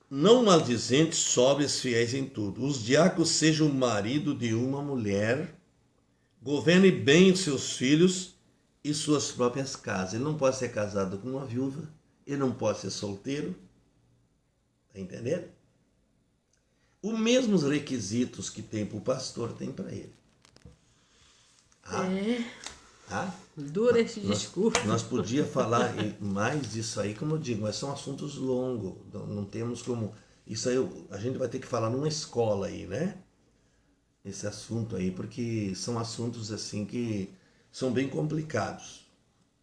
Não maldizentes, sóbrias, fiéis em tudo. Os diáconos sejam o marido de uma mulher, governe bem os seus filhos e suas próprias casas. Ele não pode ser casado com uma viúva, ele não pode ser solteiro. Está entendendo? Os mesmos requisitos que tem para o pastor, tem para ele. Dura esse discurso. Nós podíamos falar mais disso aí, como eu digo, mas são assuntos longos. Não temos como... Isso aí a gente vai ter que falar numa escola aí, né? Esse assunto aí, porque são assuntos assim que são bem complicados,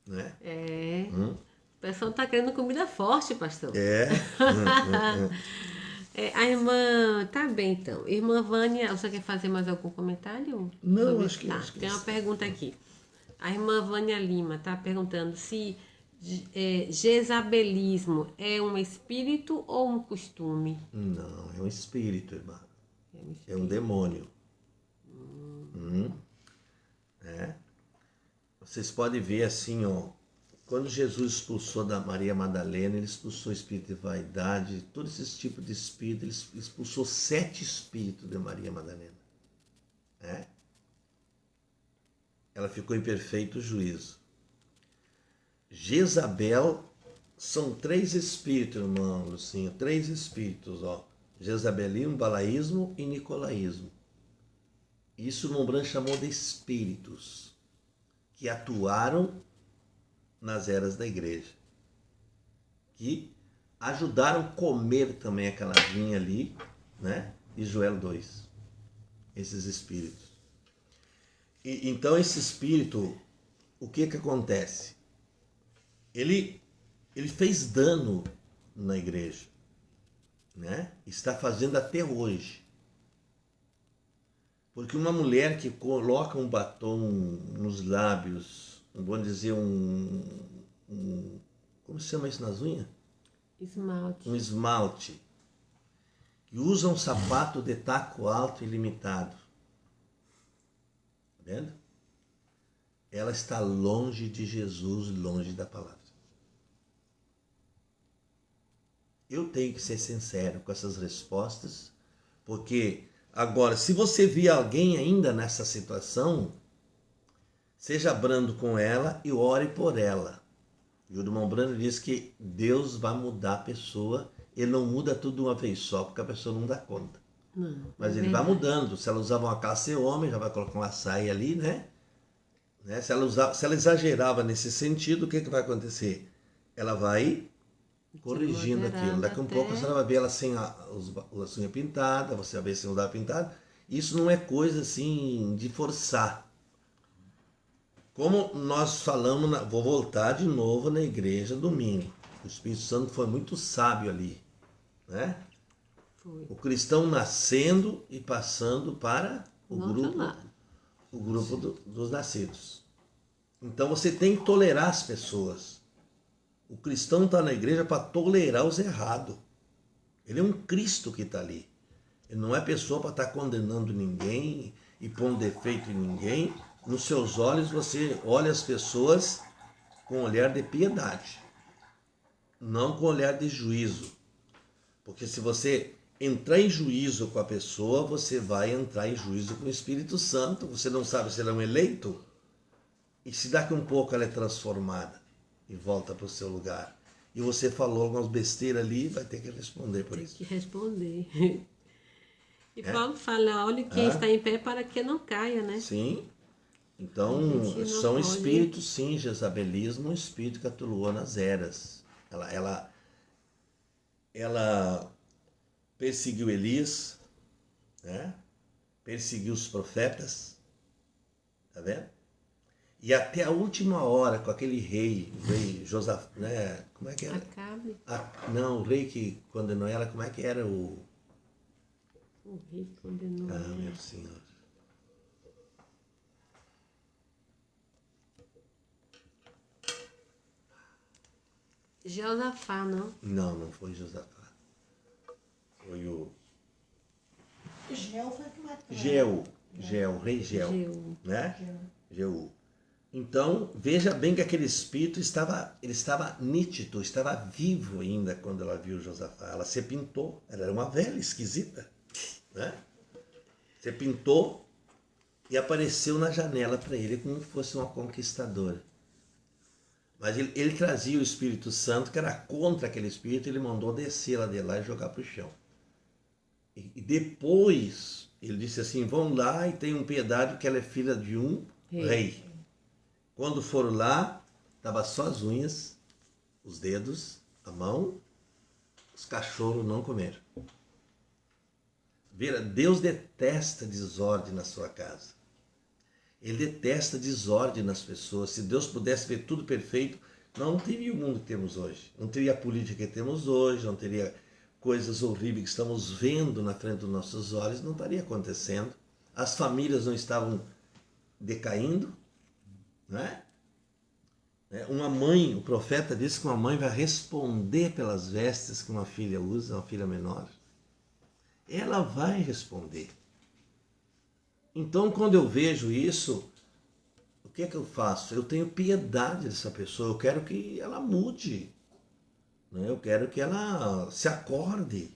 né? O pessoal está querendo comida forte, pastor. A irmã... Tá bem, então. Irmã Vânia, você quer fazer mais algum comentário? Não, acho que... Tem uma pergunta aqui. A irmã Vânia Lima está perguntando se jezabelismo é um espírito ou um costume? Não, é um espírito, irmã. É um demônio. Vocês podem ver assim, quando Jesus expulsou da Maria Madalena, ele expulsou o espírito de vaidade, todos esses tipos de espírito, ele expulsou 7 espíritos de Maria Madalena. Ela ficou em perfeito juízo. Jezabel são 3 espíritos, irmão Lucinho, 3 espíritos, Jezabelismo, balaísmo e nicolaísmo. Isso o irmão Branco chamou de espíritos que atuaram nas eras da igreja, que ajudaram a comer também aquela vinha ali, né? De Joel 2, esses espíritos. Então esse espírito, o que acontece? Ele fez dano na igreja, né? Está fazendo até hoje. Porque uma mulher que coloca um batom nos lábios, vamos dizer como se chama isso nas unhas? Esmalte. Um esmalte. Que usa um sapato de taco alto ilimitado. Tá vendo? ela está longe de Jesus, longe da palavra. Eu tenho que ser sincero com essas respostas, porque agora, se você vê alguém ainda nessa situação, seja brando com ela e ore por ela. E o irmão Brando diz que Deus vai mudar a pessoa, ele não muda tudo de uma vez só, porque a pessoa não dá conta. Não, Mas ele vai mudando. Se ela usava uma calça e homem, já vai colocar uma saia ali, né? Se ela exagerava nesse sentido, o que vai acontecer? Ela vai corrigindo aquilo. Daqui a um pouco você vai ver ela sem as unhas pintadas, você vai ver sem usar pintada. Isso não é coisa assim de forçar. Como nós falamos, vou voltar de novo na igreja domingo. O Espírito Santo foi muito sábio ali, né? Foi. O cristão nascendo e passando para o grupo dos nascidos. Então você tem que tolerar as pessoas. O cristão está na igreja para tolerar os errados. Ele é um Cristo que está ali. Ele não é pessoa para estar condenando ninguém e pondo defeito em ninguém. Nos seus olhos você olha as pessoas com um olhar de piedade, não com um olhar de juízo. Porque se você entrar em juízo com a pessoa, você vai entrar em juízo com o Espírito Santo. Você não sabe se ela é um eleito. E se daqui um pouco ela é transformada e volta para o seu lugar. E você falou algumas besteiras ali, vai ter que responder por isso. Tem que responder. E Paulo fala, olha quem está em pé para que não caia, né? Sim. Então, são espíritos, sim, Jezabelismo, um espírito que atuou nas eras. Ela perseguiu Elias, né? Perseguiu os profetas, tá vendo? E até a última hora, com aquele rei Josafá, né? Como é que era? Acabe. Não, o rei que condenou ela, como é que era o... O rei condenou ela. meu senhor. Josafá, não? Não foi Josafá. Foi o... Geu foi que matou. Geu, rei Geu, né? Geu. Então, veja bem que aquele espírito estava nítido, estava vivo ainda quando ela viu Josafá. Ela se pintou, ela era uma velha esquisita, né? Se pintou e apareceu na janela para ele como se fosse uma conquistadora. Mas ele trazia o Espírito Santo, que era contra aquele espírito, ele mandou descer ela de lá e jogar para o chão. E depois ele disse assim, vão lá e tenham piedade que ela é filha de um rei. Quando foram lá, estava só as unhas, os dedos, a mão, os cachorros não comeram. Veja, Deus detesta desordem na sua casa. Ele detesta desordem nas pessoas. Se Deus pudesse ver tudo perfeito, não teria o mundo que temos hoje. Não teria a política que temos hoje, não teria coisas horríveis que estamos vendo na frente dos nossos olhos, não estaria acontecendo. As famílias não estavam decaindo, né? Uma mãe, o profeta disse que uma mãe vai responder pelas vestes que uma filha usa, uma filha menor. Ela vai responder. Então, quando eu vejo isso, o que é que eu faço? Eu tenho piedade dessa pessoa, eu quero que ela mude, né? Eu quero que ela se acorde,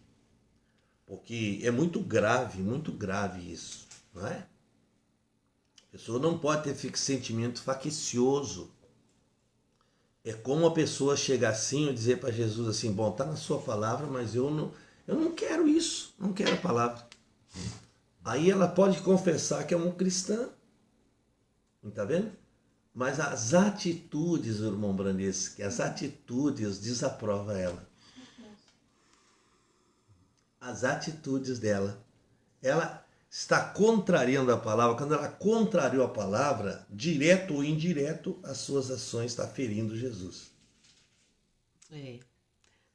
porque é muito grave isso, não é? A pessoa não pode ter sentimento faccioso. É como a pessoa chegar assim e dizer para Jesus assim, bom, está na sua palavra, mas eu não quero isso, não quero a palavra. Aí ela pode confessar que é uma cristã, está vendo? Mas as atitudes, o irmão Brandeschi, as atitudes desaprovam ela. As atitudes dela. Ela está contrariando a palavra. Quando ela contrariou a palavra, direto ou indireto, as suas ações estão ferindo Jesus.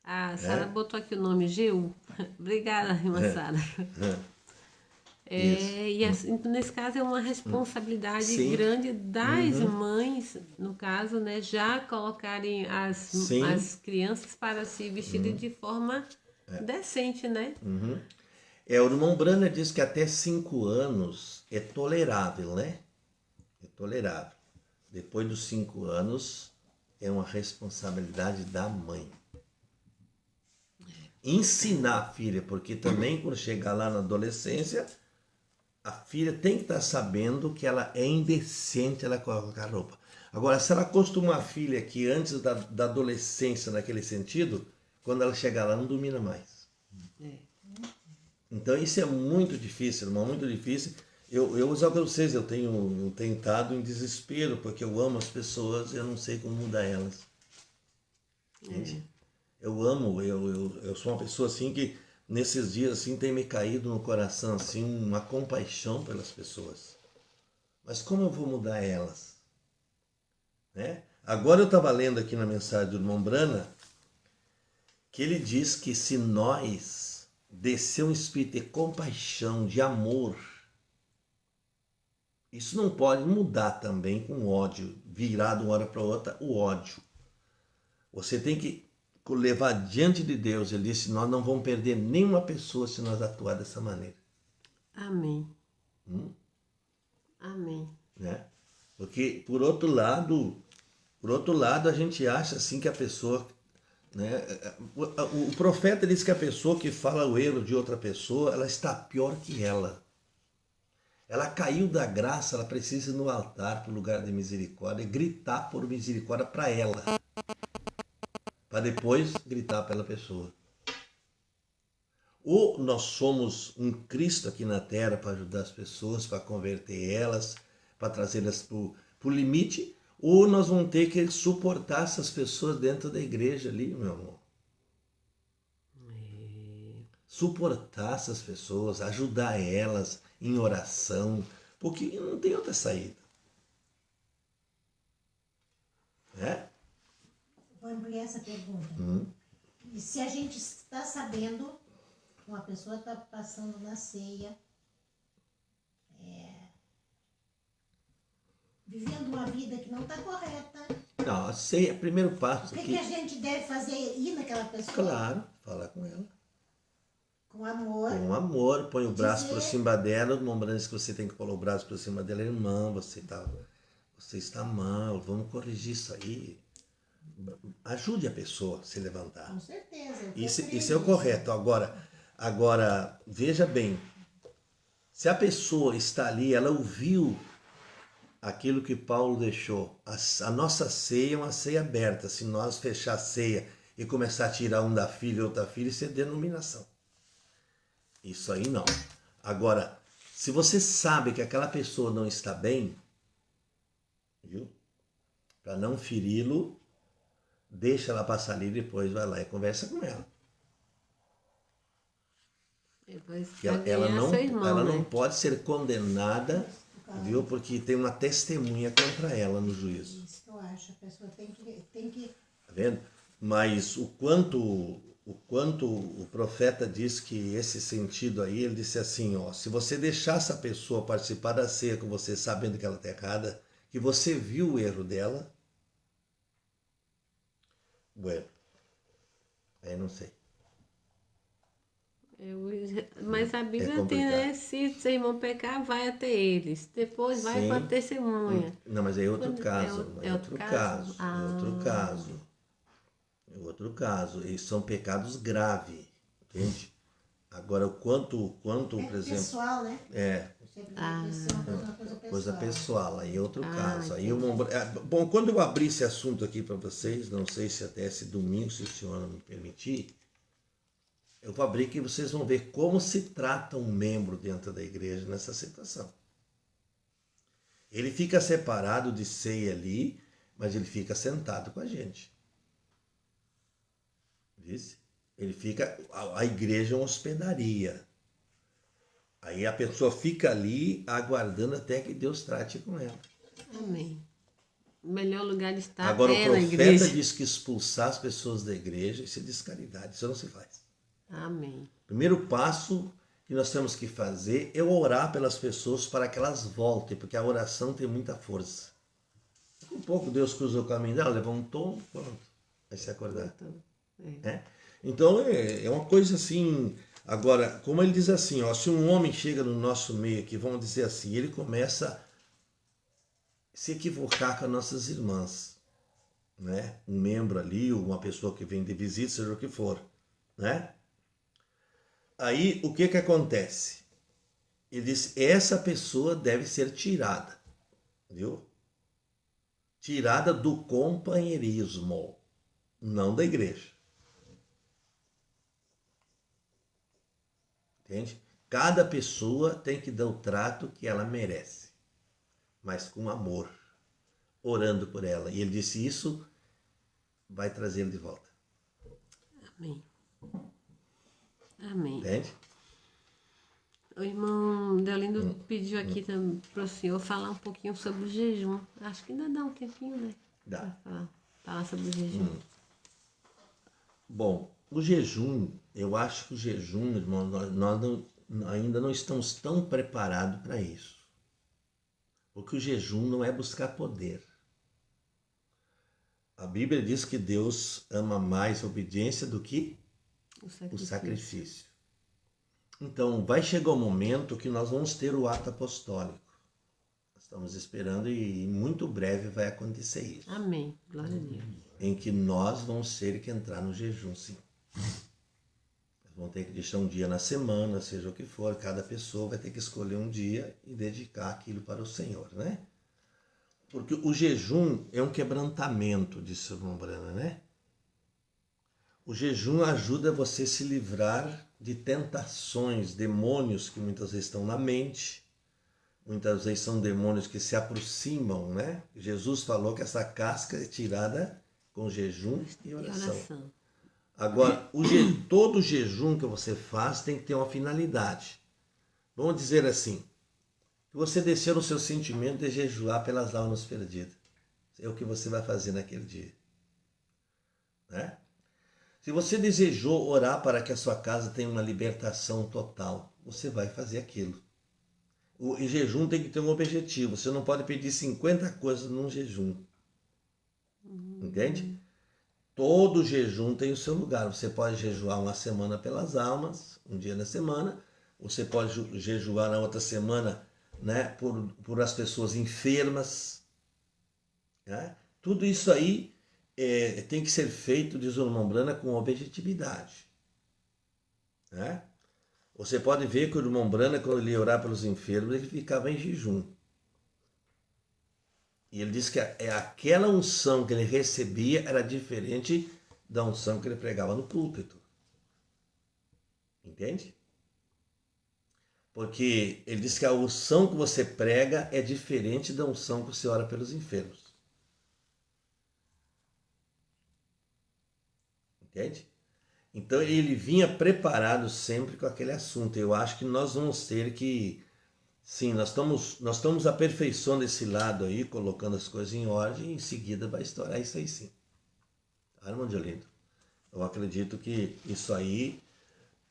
A Sara botou aqui o nome Geu. Obrigada, irmã Sara. E assim, nesse caso é uma responsabilidade grande das mães, no caso, né, já colocarem as crianças para se vestirem de forma decente, né? O irmão Brana diz que até 5 anos é tolerável, né? É tolerável. Depois dos 5 anos, é uma responsabilidade da mãe. Ensinar a filha, porque também quando chegar lá na adolescência, a filha tem que estar sabendo que ela é indecente ela colocar roupa. Agora, se ela acostuma a filha que antes da adolescência, naquele sentido, quando ela chegar lá, não domina mais. Então, isso é muito difícil, irmão, muito difícil. Eu vou dizer para vocês, eu tenho estado em desespero, porque eu amo as pessoas e eu não sei como mudar elas. Entende? Eu amo, eu sou uma pessoa assim que nesses dias assim tem me caído no coração assim uma compaixão pelas pessoas. Mas como eu vou mudar elas? Né? Agora eu estava lendo aqui na mensagem do irmão Brana que ele diz que se nós descer um espírito de compaixão, de amor, isso não pode mudar também com ódio, virar de uma hora para outra o ódio. Você tem que levar diante de Deus. Ele disse, nós não vamos perder nenhuma pessoa se nós atuar dessa maneira. Amém. Amém. Né? Porque, por outro lado, a gente acha assim que a pessoa... Né? O profeta diz que a pessoa que fala o erro de outra pessoa, ela está pior que ela. Ela caiu da graça, ela precisa ir no altar, para o lugar de misericórdia, e gritar por misericórdia para ela. Para depois gritar pela pessoa. Ou nós somos um Cristo aqui na terra para ajudar as pessoas, para converter elas, para trazê-las para o limite, ou nós vamos ter que suportar essas pessoas dentro da igreja ali, meu amor. Suportar essas pessoas, ajudar elas em oração, porque não tem outra saída. É? Vou ampliar essa pergunta. E se a gente está sabendo que uma pessoa está passando na ceia, vivendo uma vida que não está correta, Não, a ceia é o primeiro passo o que, aqui. que a gente deve fazer? Ir naquela pessoa Claro, falar com ela. com amor. Com amor, põe o braço Dizer- por cima dela, lembrando que você tem que pôr o braço por cima dela, irmã, você está mal, vamos corrigir isso aí. Ajude a pessoa a se levantar. Com certeza. eu Isso compreendo é o correto. Agora, veja bem, se a pessoa está ali, ela ouviu aquilo que Paulo deixou. A nossa ceia é uma ceia aberta. Se nós fechar a ceia e começar a tirar um da filha e outra filha, isso é denominação. Isso aí não. Agora, se você sabe que aquela pessoa não está bem, viu? Para não feri-lo, deixa ela passar ali, depois vai lá e conversa com ela. Depois Que ela irmão, não né? pode ser condenada, viu? Porque tem uma testemunha contra ela no juízo. Isso que eu acho. A pessoa tem que Tá vendo? Mas o quanto o profeta diz que esse sentido aí, ele disse assim, ó, se você deixar essa pessoa participar da ceia com você sabendo que ela está errada, que você viu o erro dela, bueno, aí não sei. Mas a Bíblia tem, complicado. né? Se seu irmão pecar, vai até eles. Depois vai Sim. para a testemunha. Não, mas aí é outro Quando- caso. é outro caso? É outro caso. É outro caso. E são pecados graves, entende? Agora, o quanto por exemplo... pessoal, né? É, Sempre deve ser uma coisa pessoal. coisa pessoal, aí é outro caso. Aí bom, quando eu abrir esse assunto aqui para vocês, não sei se até esse domingo, se o senhor não me permitir, eu vou abrir que vocês vão ver como se trata um membro dentro da igreja nessa situação. Ele fica separado de ceia ali, mas ele fica sentado com a gente. Disse? Ele fica, a igreja é uma hospedaria. Aí a pessoa fica ali aguardando até que Deus trate com ela. Amém. O melhor lugar de estar Agora é o na profeta igreja. diz que expulsar as pessoas da igreja, isso é descaridade, isso não se faz. Amém. O primeiro passo que nós temos que fazer é orar pelas pessoas para que elas voltem, porque a oração tem muita força. Um pouco Deus cruzou o caminho dela, levantou, pronto, vai se acordar. Então, Então é uma coisa assim. Agora, como ele diz assim, ó, se um homem chega no nosso meio aqui, vamos dizer assim, ele começa se equivocar com as nossas irmãs, né? Um membro ali, ou uma pessoa que vem de visita, seja o que for, né? Aí, o que acontece? Ele diz, essa pessoa deve ser tirada, viu? Tirada do companheirismo, não da igreja. Entende? Cada pessoa tem que dar o trato que ela merece, mas com amor, orando por ela. E ele disse, isso vai trazê-lo de volta. Amém. Amém. Entende? O irmão Deolindo pediu aqui para o senhor falar um pouquinho sobre o jejum. Acho que ainda dá um tempinho, né? Dá. Pra falar sobre o jejum. Bom, o jejum, eu acho que o jejum, irmão, nós ainda não estamos tão preparados para isso. Porque o jejum não é buscar poder. A Bíblia diz que Deus ama mais a obediência do que o sacrifício. Então, vai chegar o momento que nós vamos ter o ato apostólico. Estamos esperando e muito breve vai acontecer isso. Amém. Glória a Deus. Em que nós vamos ter que entrar no jejum, sim. Vamos ter que deixar um dia na semana, seja o que for, cada pessoa vai ter que escolher um dia e dedicar aquilo para o Senhor, né? Porque o jejum é um quebrantamento, disse o irmão Brana, né? O jejum ajuda você a se livrar de tentações, demônios que muitas vezes estão na mente. Muitas vezes são demônios que se aproximam, né? Jesus falou que essa casca é tirada com jejum e oração. Agora, todo jejum que você faz tem que ter uma finalidade. Vamos dizer assim, você descer no seu sentimento de jejuar pelas almas perdidas. É o que você vai fazer naquele dia. Né? Se você desejou orar para que a sua casa tenha uma libertação total, você vai fazer aquilo. O jejum tem que ter um objetivo. Você não pode pedir 50 coisas num jejum. Entende? Todo jejum tem o seu lugar. Você pode jejuar uma semana pelas almas, um dia na semana. Você pode jejuar na outra semana, né, por as pessoas enfermas. Né? Tudo isso aí tem que ser feito, diz o irmão Brana, com objetividade. Né? Você pode ver que o irmão Brana, quando ele ia orar pelos enfermos, ele ficava em jejum. E ele disse que aquela unção que ele recebia era diferente da unção que ele pregava no púlpito. Entende? Porque ele disse que a unção que você prega é diferente da unção que você ora pelos enfermos. Entende? Então ele vinha preparado sempre com aquele assunto. Eu acho que nós vamos ter que... Sim, nós estamos aperfeiçoando esse lado aí, colocando as coisas em ordem, e em seguida vai estourar isso aí sim. Tá, irmão Deolindo? Eu acredito que isso aí,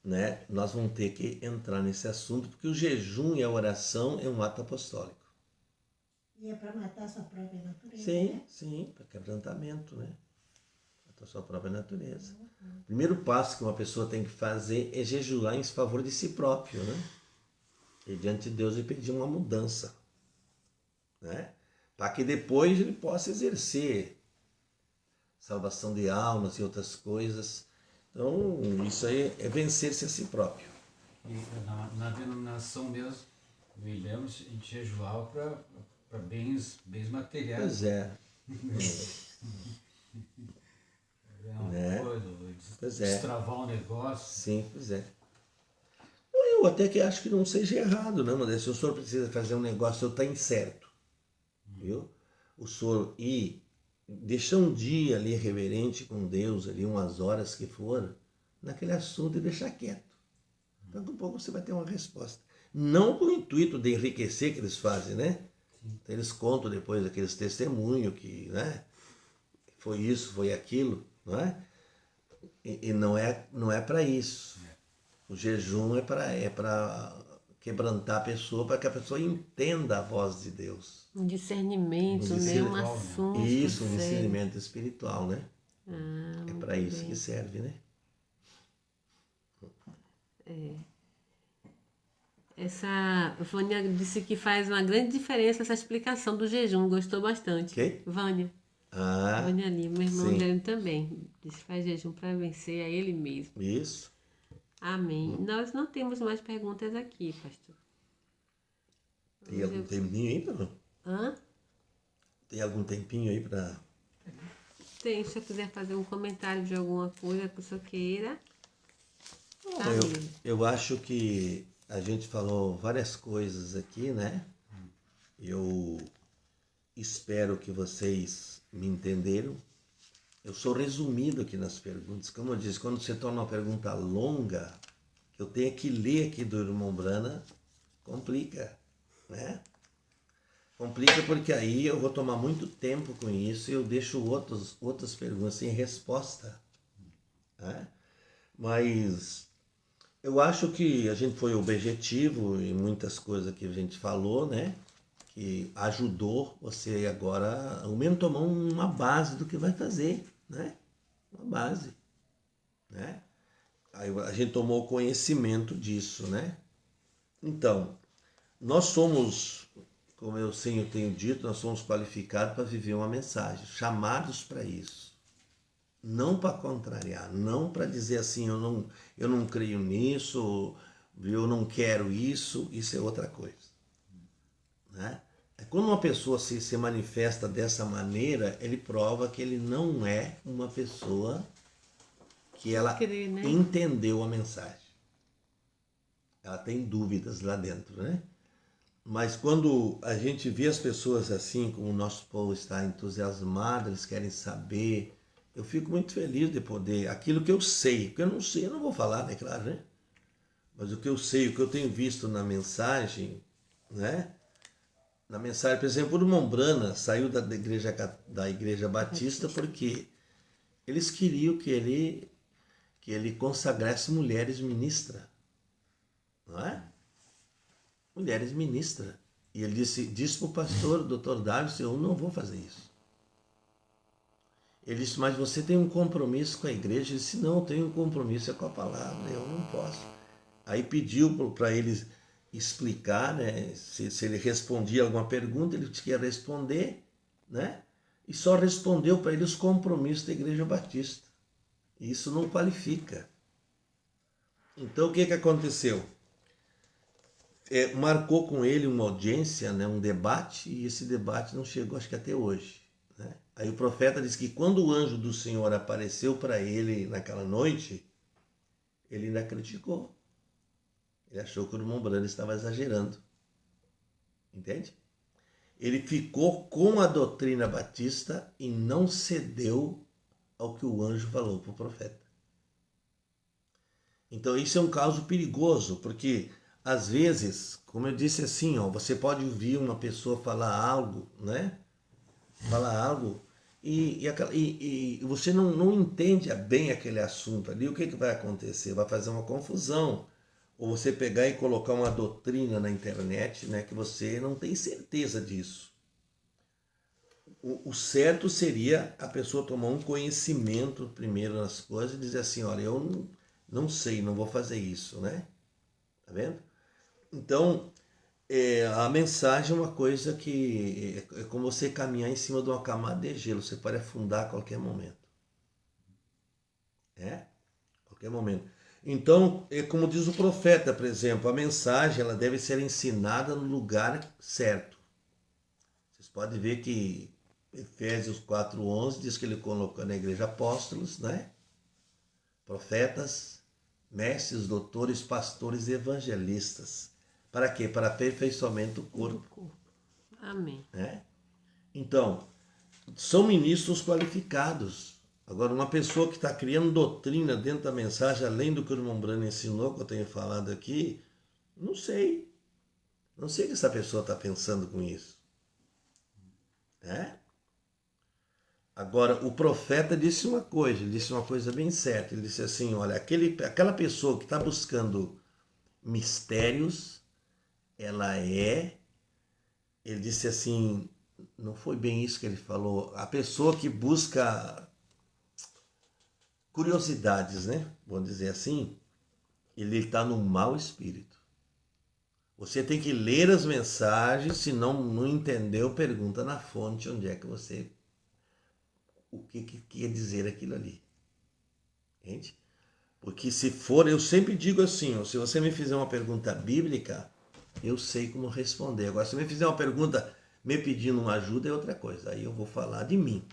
né, nós vamos ter que entrar nesse assunto, porque o jejum e a oração é um ato apostólico. E é para matar a sua própria natureza, Sim, né? sim, para quebrantamento, né? Matar a sua própria natureza. O primeiro passo que uma pessoa tem que fazer é jejuar em favor de si próprio, né? E diante de Deus ele pedir uma mudança, né? Para que depois ele possa exercer salvação de almas e outras coisas. Então, isso aí é vencer-se a si próprio. E na denominação mesmo, Williams, a gente jejuava para bens materiais. Pois é. É uma coisa, Pois é. destravar um negócio. Sim, pois é. Eu até que acho que não seja errado, não, mas se o senhor precisa fazer um negócio, o senhor está incerto, viu? O senhor ir, deixar um dia ali reverente com Deus, ali umas horas que for, naquele assunto e deixar quieto. Daqui a pouco você vai ter uma resposta. Não com o intuito de enriquecer que eles fazem, né? Então, eles contam depois aqueles testemunhos que, né? Foi isso, foi aquilo, não é? E não é para isso. O jejum é para quebrantar a pessoa, para que a pessoa entenda a voz de Deus. Um discernimento, né? Um assunto. Isso, um sério. discernimento espiritual, né? É para isso bem. que serve, né? Essa Vânia disse que faz uma grande diferença essa explicação do jejum. Gostou bastante. Quem? Vânia. Ah, Vânia Lima, meu irmão sim. Guilherme também. Diz que faz jejum para vencer a ele mesmo. Isso. Amém. Nós não temos mais perguntas aqui, pastor. Tem algum tempinho aí, Bruno? Hã? Tem algum tempinho aí para... Tem, se eu quiser fazer um comentário de alguma coisa que o senhor queira. Eu acho que a gente falou várias coisas aqui, né? Eu espero que vocês me entenderam. Eu sou resumido aqui nas perguntas. Como eu disse, quando você torna uma pergunta longa, eu tenho que ler aqui do irmão Brana, complica, né? Complica porque aí eu vou tomar muito tempo com isso e eu deixo outras perguntas sem resposta, né? Mas eu acho que a gente foi objetivo em muitas coisas que a gente falou, né? Que ajudou você agora, ao menos tomar uma base do que vai fazer, né? Uma base, né? Aí a gente tomou conhecimento disso, né? Então, nós somos, como eu sempre tenho dito, nós somos qualificados para viver uma mensagem, chamados para isso. Não para contrariar, não para dizer assim, eu não creio nisso, eu não quero isso é outra coisa. Né? Quando uma pessoa se manifesta dessa maneira, ele prova que ele não é uma pessoa que ela entendeu a mensagem. Ela tem dúvidas lá dentro, né? Mas quando a gente vê as pessoas assim, como o nosso povo está entusiasmado, eles querem saber, eu fico muito feliz de poder, aquilo que eu sei, o que eu não sei, eu não vou falar, né, claro, né? Mas o que eu sei, o que eu tenho visto na mensagem, né? Na mensagem, por exemplo, o irmão Brana saiu da igreja Batista porque eles queriam que ele consagrasse mulheres ministras, não é? Mulheres ministras. E ele disse para o pastor, doutor Davis, eu não vou fazer isso. Ele disse, mas você tem um compromisso com a igreja? Ele disse, não, eu tenho um compromisso com a palavra, eu não posso. Aí pediu para eles explicar, né, se ele respondia alguma pergunta, ele tinha que responder, né? E só respondeu para ele os compromissos da Igreja Batista. E isso não qualifica. Então o que aconteceu? Marcou com ele uma audiência, né, um debate, e esse debate não chegou, acho que até hoje. Né? Aí o profeta diz que quando o anjo do Senhor apareceu para ele naquela noite, ele ainda criticou. Ele achou que o irmão Brana estava exagerando. Entende? Ele ficou com a doutrina batista e não cedeu ao que o anjo falou para o profeta. Então isso é um caso perigoso, porque às vezes, como eu disse assim, ó, você pode ouvir uma pessoa falar algo, né? Falar algo e você não entende bem aquele assunto ali, o que vai acontecer? Vai fazer uma confusão. Ou você pegar e colocar uma doutrina na internet, né, que você não tem certeza disso. O certo seria a pessoa tomar um conhecimento primeiro nas coisas e dizer assim, olha, eu não sei, não vou fazer isso, né? Tá vendo? Então, a mensagem é uma coisa que é como você caminhar em cima de uma camada de gelo, você pode afundar a qualquer momento. Qualquer momento. Então, como diz o profeta, por exemplo, a mensagem ela deve ser ensinada no lugar certo. Vocês podem ver que Efésios 4:11 diz que ele colocou na igreja apóstolos, né? Profetas, mestres, doutores, pastores e evangelistas. Para quê? Para aperfeiçoamento do corpo. Amém. Né? Então, são ministros qualificados. Agora, uma pessoa que está criando doutrina dentro da mensagem, além do que o irmão Brana ensinou, que eu tenho falado aqui, não sei. Não sei o que essa pessoa está pensando com isso. Agora, o profeta disse uma coisa, ele disse uma coisa bem certa. Ele disse assim, olha, aquela pessoa que está buscando mistérios, ele disse assim, não foi bem isso que ele falou, a pessoa que busca curiosidades, né? Vamos dizer assim, ele está no mau espírito. Você tem que ler as mensagens, se não entendeu, pergunta na fonte onde é que você... O que quer dizer aquilo ali. Entende? Porque se for, eu sempre digo assim, ó, se você me fizer uma pergunta bíblica, eu sei como responder. Agora, se me fizer uma pergunta me pedindo uma ajuda, é outra coisa. Aí eu vou falar de mim.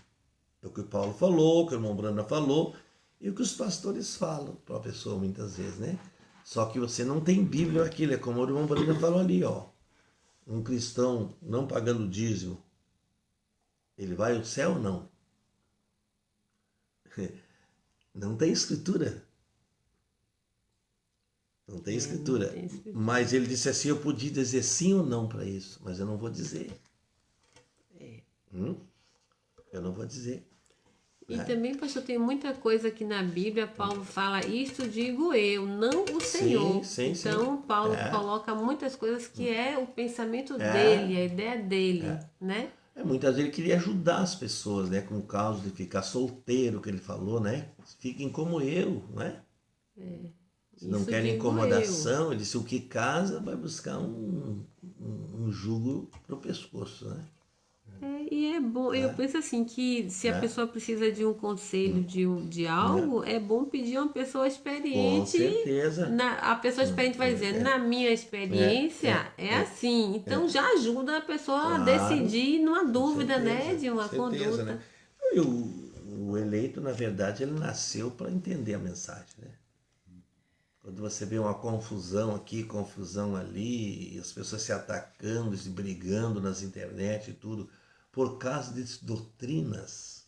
É o que o Paulo falou, o que o irmão Brana falou, e o que os pastores falam para a pessoa muitas vezes, né? Só que você não tem Bíblia aquilo, é como o irmão Brana falou ali, ó. Um cristão não pagando dízimo, ele vai ao céu ou não? Não tem escritura. Não tem escritura. Não tem escritura. Mas ele disse assim, eu podia dizer sim ou não para isso, mas eu não vou dizer. Eu não vou dizer. E também, pastor, tem muita coisa aqui na Bíblia, Paulo fala, isto digo eu, não o Senhor. Sim, então, Paulo coloca muitas coisas que é o pensamento dele, a ideia dele, né? Muitas vezes ele queria ajudar as pessoas, né? Com o caso de ficar solteiro, que ele falou, né? Fiquem como eu, né? Se não Isso querem digo incomodação, ele disse, o que casa vai buscar um jugo pro pescoço, né? E é bom, eu penso assim, que se a pessoa precisa de um conselho, de algo, é bom pedir a uma pessoa experiente. Com certeza. A pessoa experiente vai dizer, na minha experiência, é assim. Então já ajuda a pessoa a decidir numa dúvida, né? De uma conduta. Né? E o eleito, na verdade, ele nasceu para entender a mensagem, né? Quando você vê uma confusão aqui, confusão ali, e as pessoas se atacando, se brigando nas internet e tudo, por causa de doutrinas.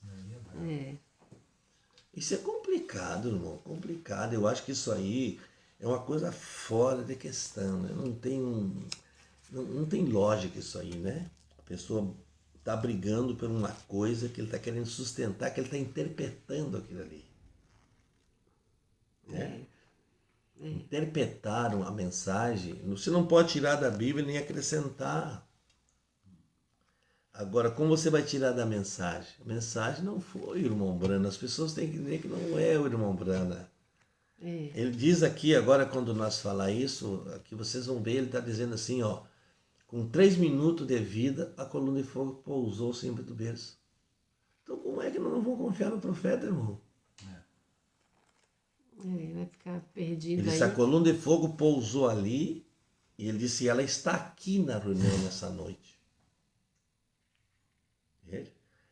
Isso é complicado, irmão, complicado. Eu acho que isso aí é uma coisa fora de questão, né? Não tem lógica isso aí, né? A pessoa está brigando por uma coisa que ele está querendo sustentar, que ele está interpretando aquilo ali. Né? Interpretaram a mensagem. Você não pode tirar da Bíblia nem acrescentar. Agora, como você vai tirar da mensagem? A mensagem não foi o irmão Brana. As pessoas têm que entender que não é o irmão Brana. Ele diz aqui, agora quando nós falar isso, aqui vocês vão ver, ele está dizendo assim, ó, com 3 minutos de vida, a coluna de fogo pousou sempre do berço. Então como é que nós não vamos confiar no profeta, irmão? Vai ficar perdido. Ele disse, a coluna de fogo pousou ali, e ele disse, ela está aqui na reunião nessa noite.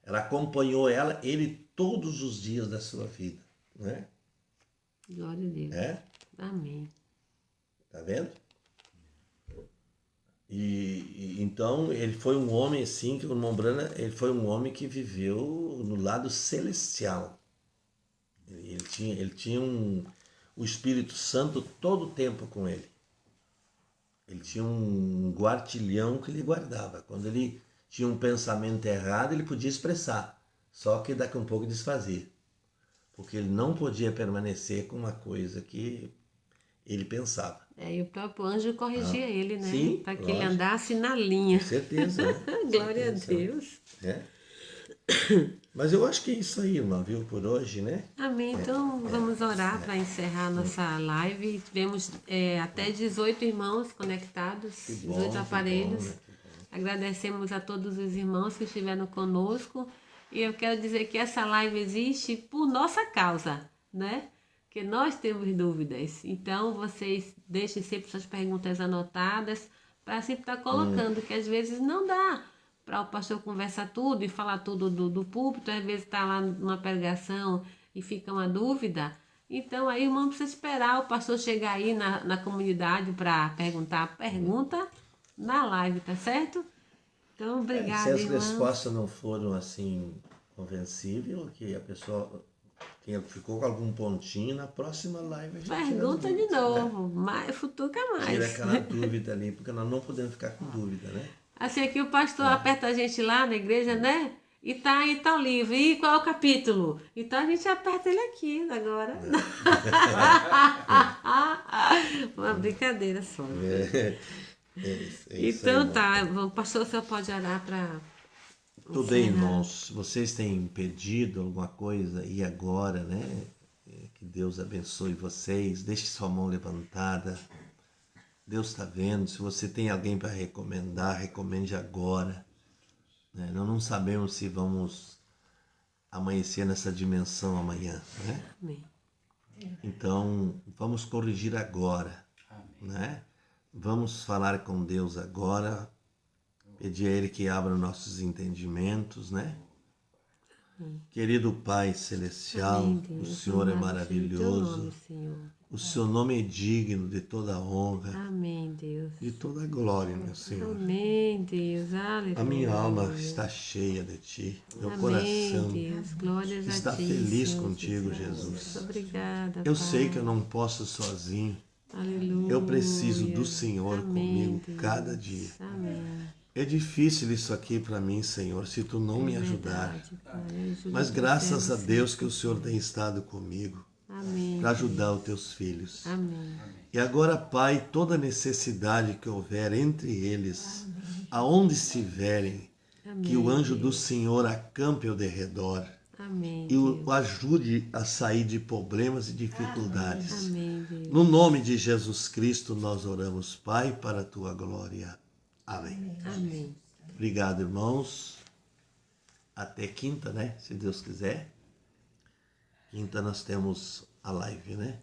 Ela acompanhou ele todos os dias da sua vida. Né? Glória a Deus. Amém. Tá vendo? E então ele foi um homem assim, que o irmão Brana, ele foi um homem que viveu no lado celestial. Ele tinha o Espírito Santo todo o tempo com ele. Ele tinha um guartilhão que ele guardava. Quando ele tinha um pensamento errado, ele podia expressar, só que daqui a um pouco desfazia, porque ele não podia permanecer com uma coisa que ele pensava. E o próprio anjo corrigia ele, né? Sim, para que ele andasse na linha. Com certeza. Né? Glória a Deus. Mas eu acho que é isso aí, irmã, viu, por hoje, né? Amém. Então vamos orar para encerrar nossa live. Tivemos até 18 irmãos conectados, 18 aparelhos. Bom, né? Agradecemos a todos os irmãos que estiveram conosco. E eu quero dizer que essa live existe por nossa causa, né? Porque nós temos dúvidas. Então, vocês deixem sempre suas perguntas anotadas para sempre estar colocando, que às vezes não dá para o pastor conversar tudo e falar tudo do púlpito. Às vezes está lá numa pregação e fica uma dúvida. Então, aí o irmão precisa esperar o pastor chegar aí na comunidade para perguntar. Pergunta na live, tá certo? Então, obrigada, se as irmãos. respostas não foram assim convencíveis, que a pessoa ficou com algum pontinho, na próxima live a gente Pergunta de novo, mais, futuca mais. Tira aquela dúvida ali, porque nós não podemos ficar com dúvida, né? Assim, aqui o pastor aperta a gente lá na igreja, né? E tá o livro. E qual é o capítulo? Então a gente aperta ele aqui agora. Uma brincadeira só. Então aí, tá, o pastor só pode orar para... Tudo bem, irmãos. Vocês têm pedido alguma coisa e agora, né? Que Deus abençoe vocês. Deixe sua mão levantada. Deus está vendo. Se você tem alguém para recomendar, recomende agora. Né? Nós não sabemos se vamos amanhecer nessa dimensão amanhã. Né? Amém. Então, vamos corrigir agora. Amém. Né? Vamos falar com Deus agora. Pedir a Ele que abra nossos entendimentos, né? Querido Pai Celestial, Amém, Deus. o Senhor é Louvado seja o teu maravilhoso. nome, Senhor. O seu nome é digno de toda a honra, Amém, Deus. de toda a glória, meu Senhor. Amém, Deus. Aleluia. A minha alma está cheia de Ti. Meu Amém, coração Deus. Glórias está a Ti, feliz Senhor contigo, Jesus. Jesus. Obrigada, Eu Pai. sei que eu não posso sozinho. Aleluia. Eu preciso do Senhor Amém, comigo Deus. cada dia. Amém. É difícil isso aqui para mim, Senhor, se Tu não me ajudar. Verdade, Pai. Ajuda Mas você, graças a Senhor. Deus que o Senhor tem estado comigo Amém. para ajudar os Teus filhos. Amém. E agora, Pai, toda necessidade que houver entre eles, aonde estiverem, Amém. que o anjo do Senhor acampe ao derredor Amém. e o ajude a sair de problemas e dificuldades. Amém, Deus. No nome de Jesus Cristo nós oramos, Pai, para a Tua glória. Amém. Amém. Obrigado, irmãos. Até quinta, né? Se Deus quiser. Quinta nós temos a live, né?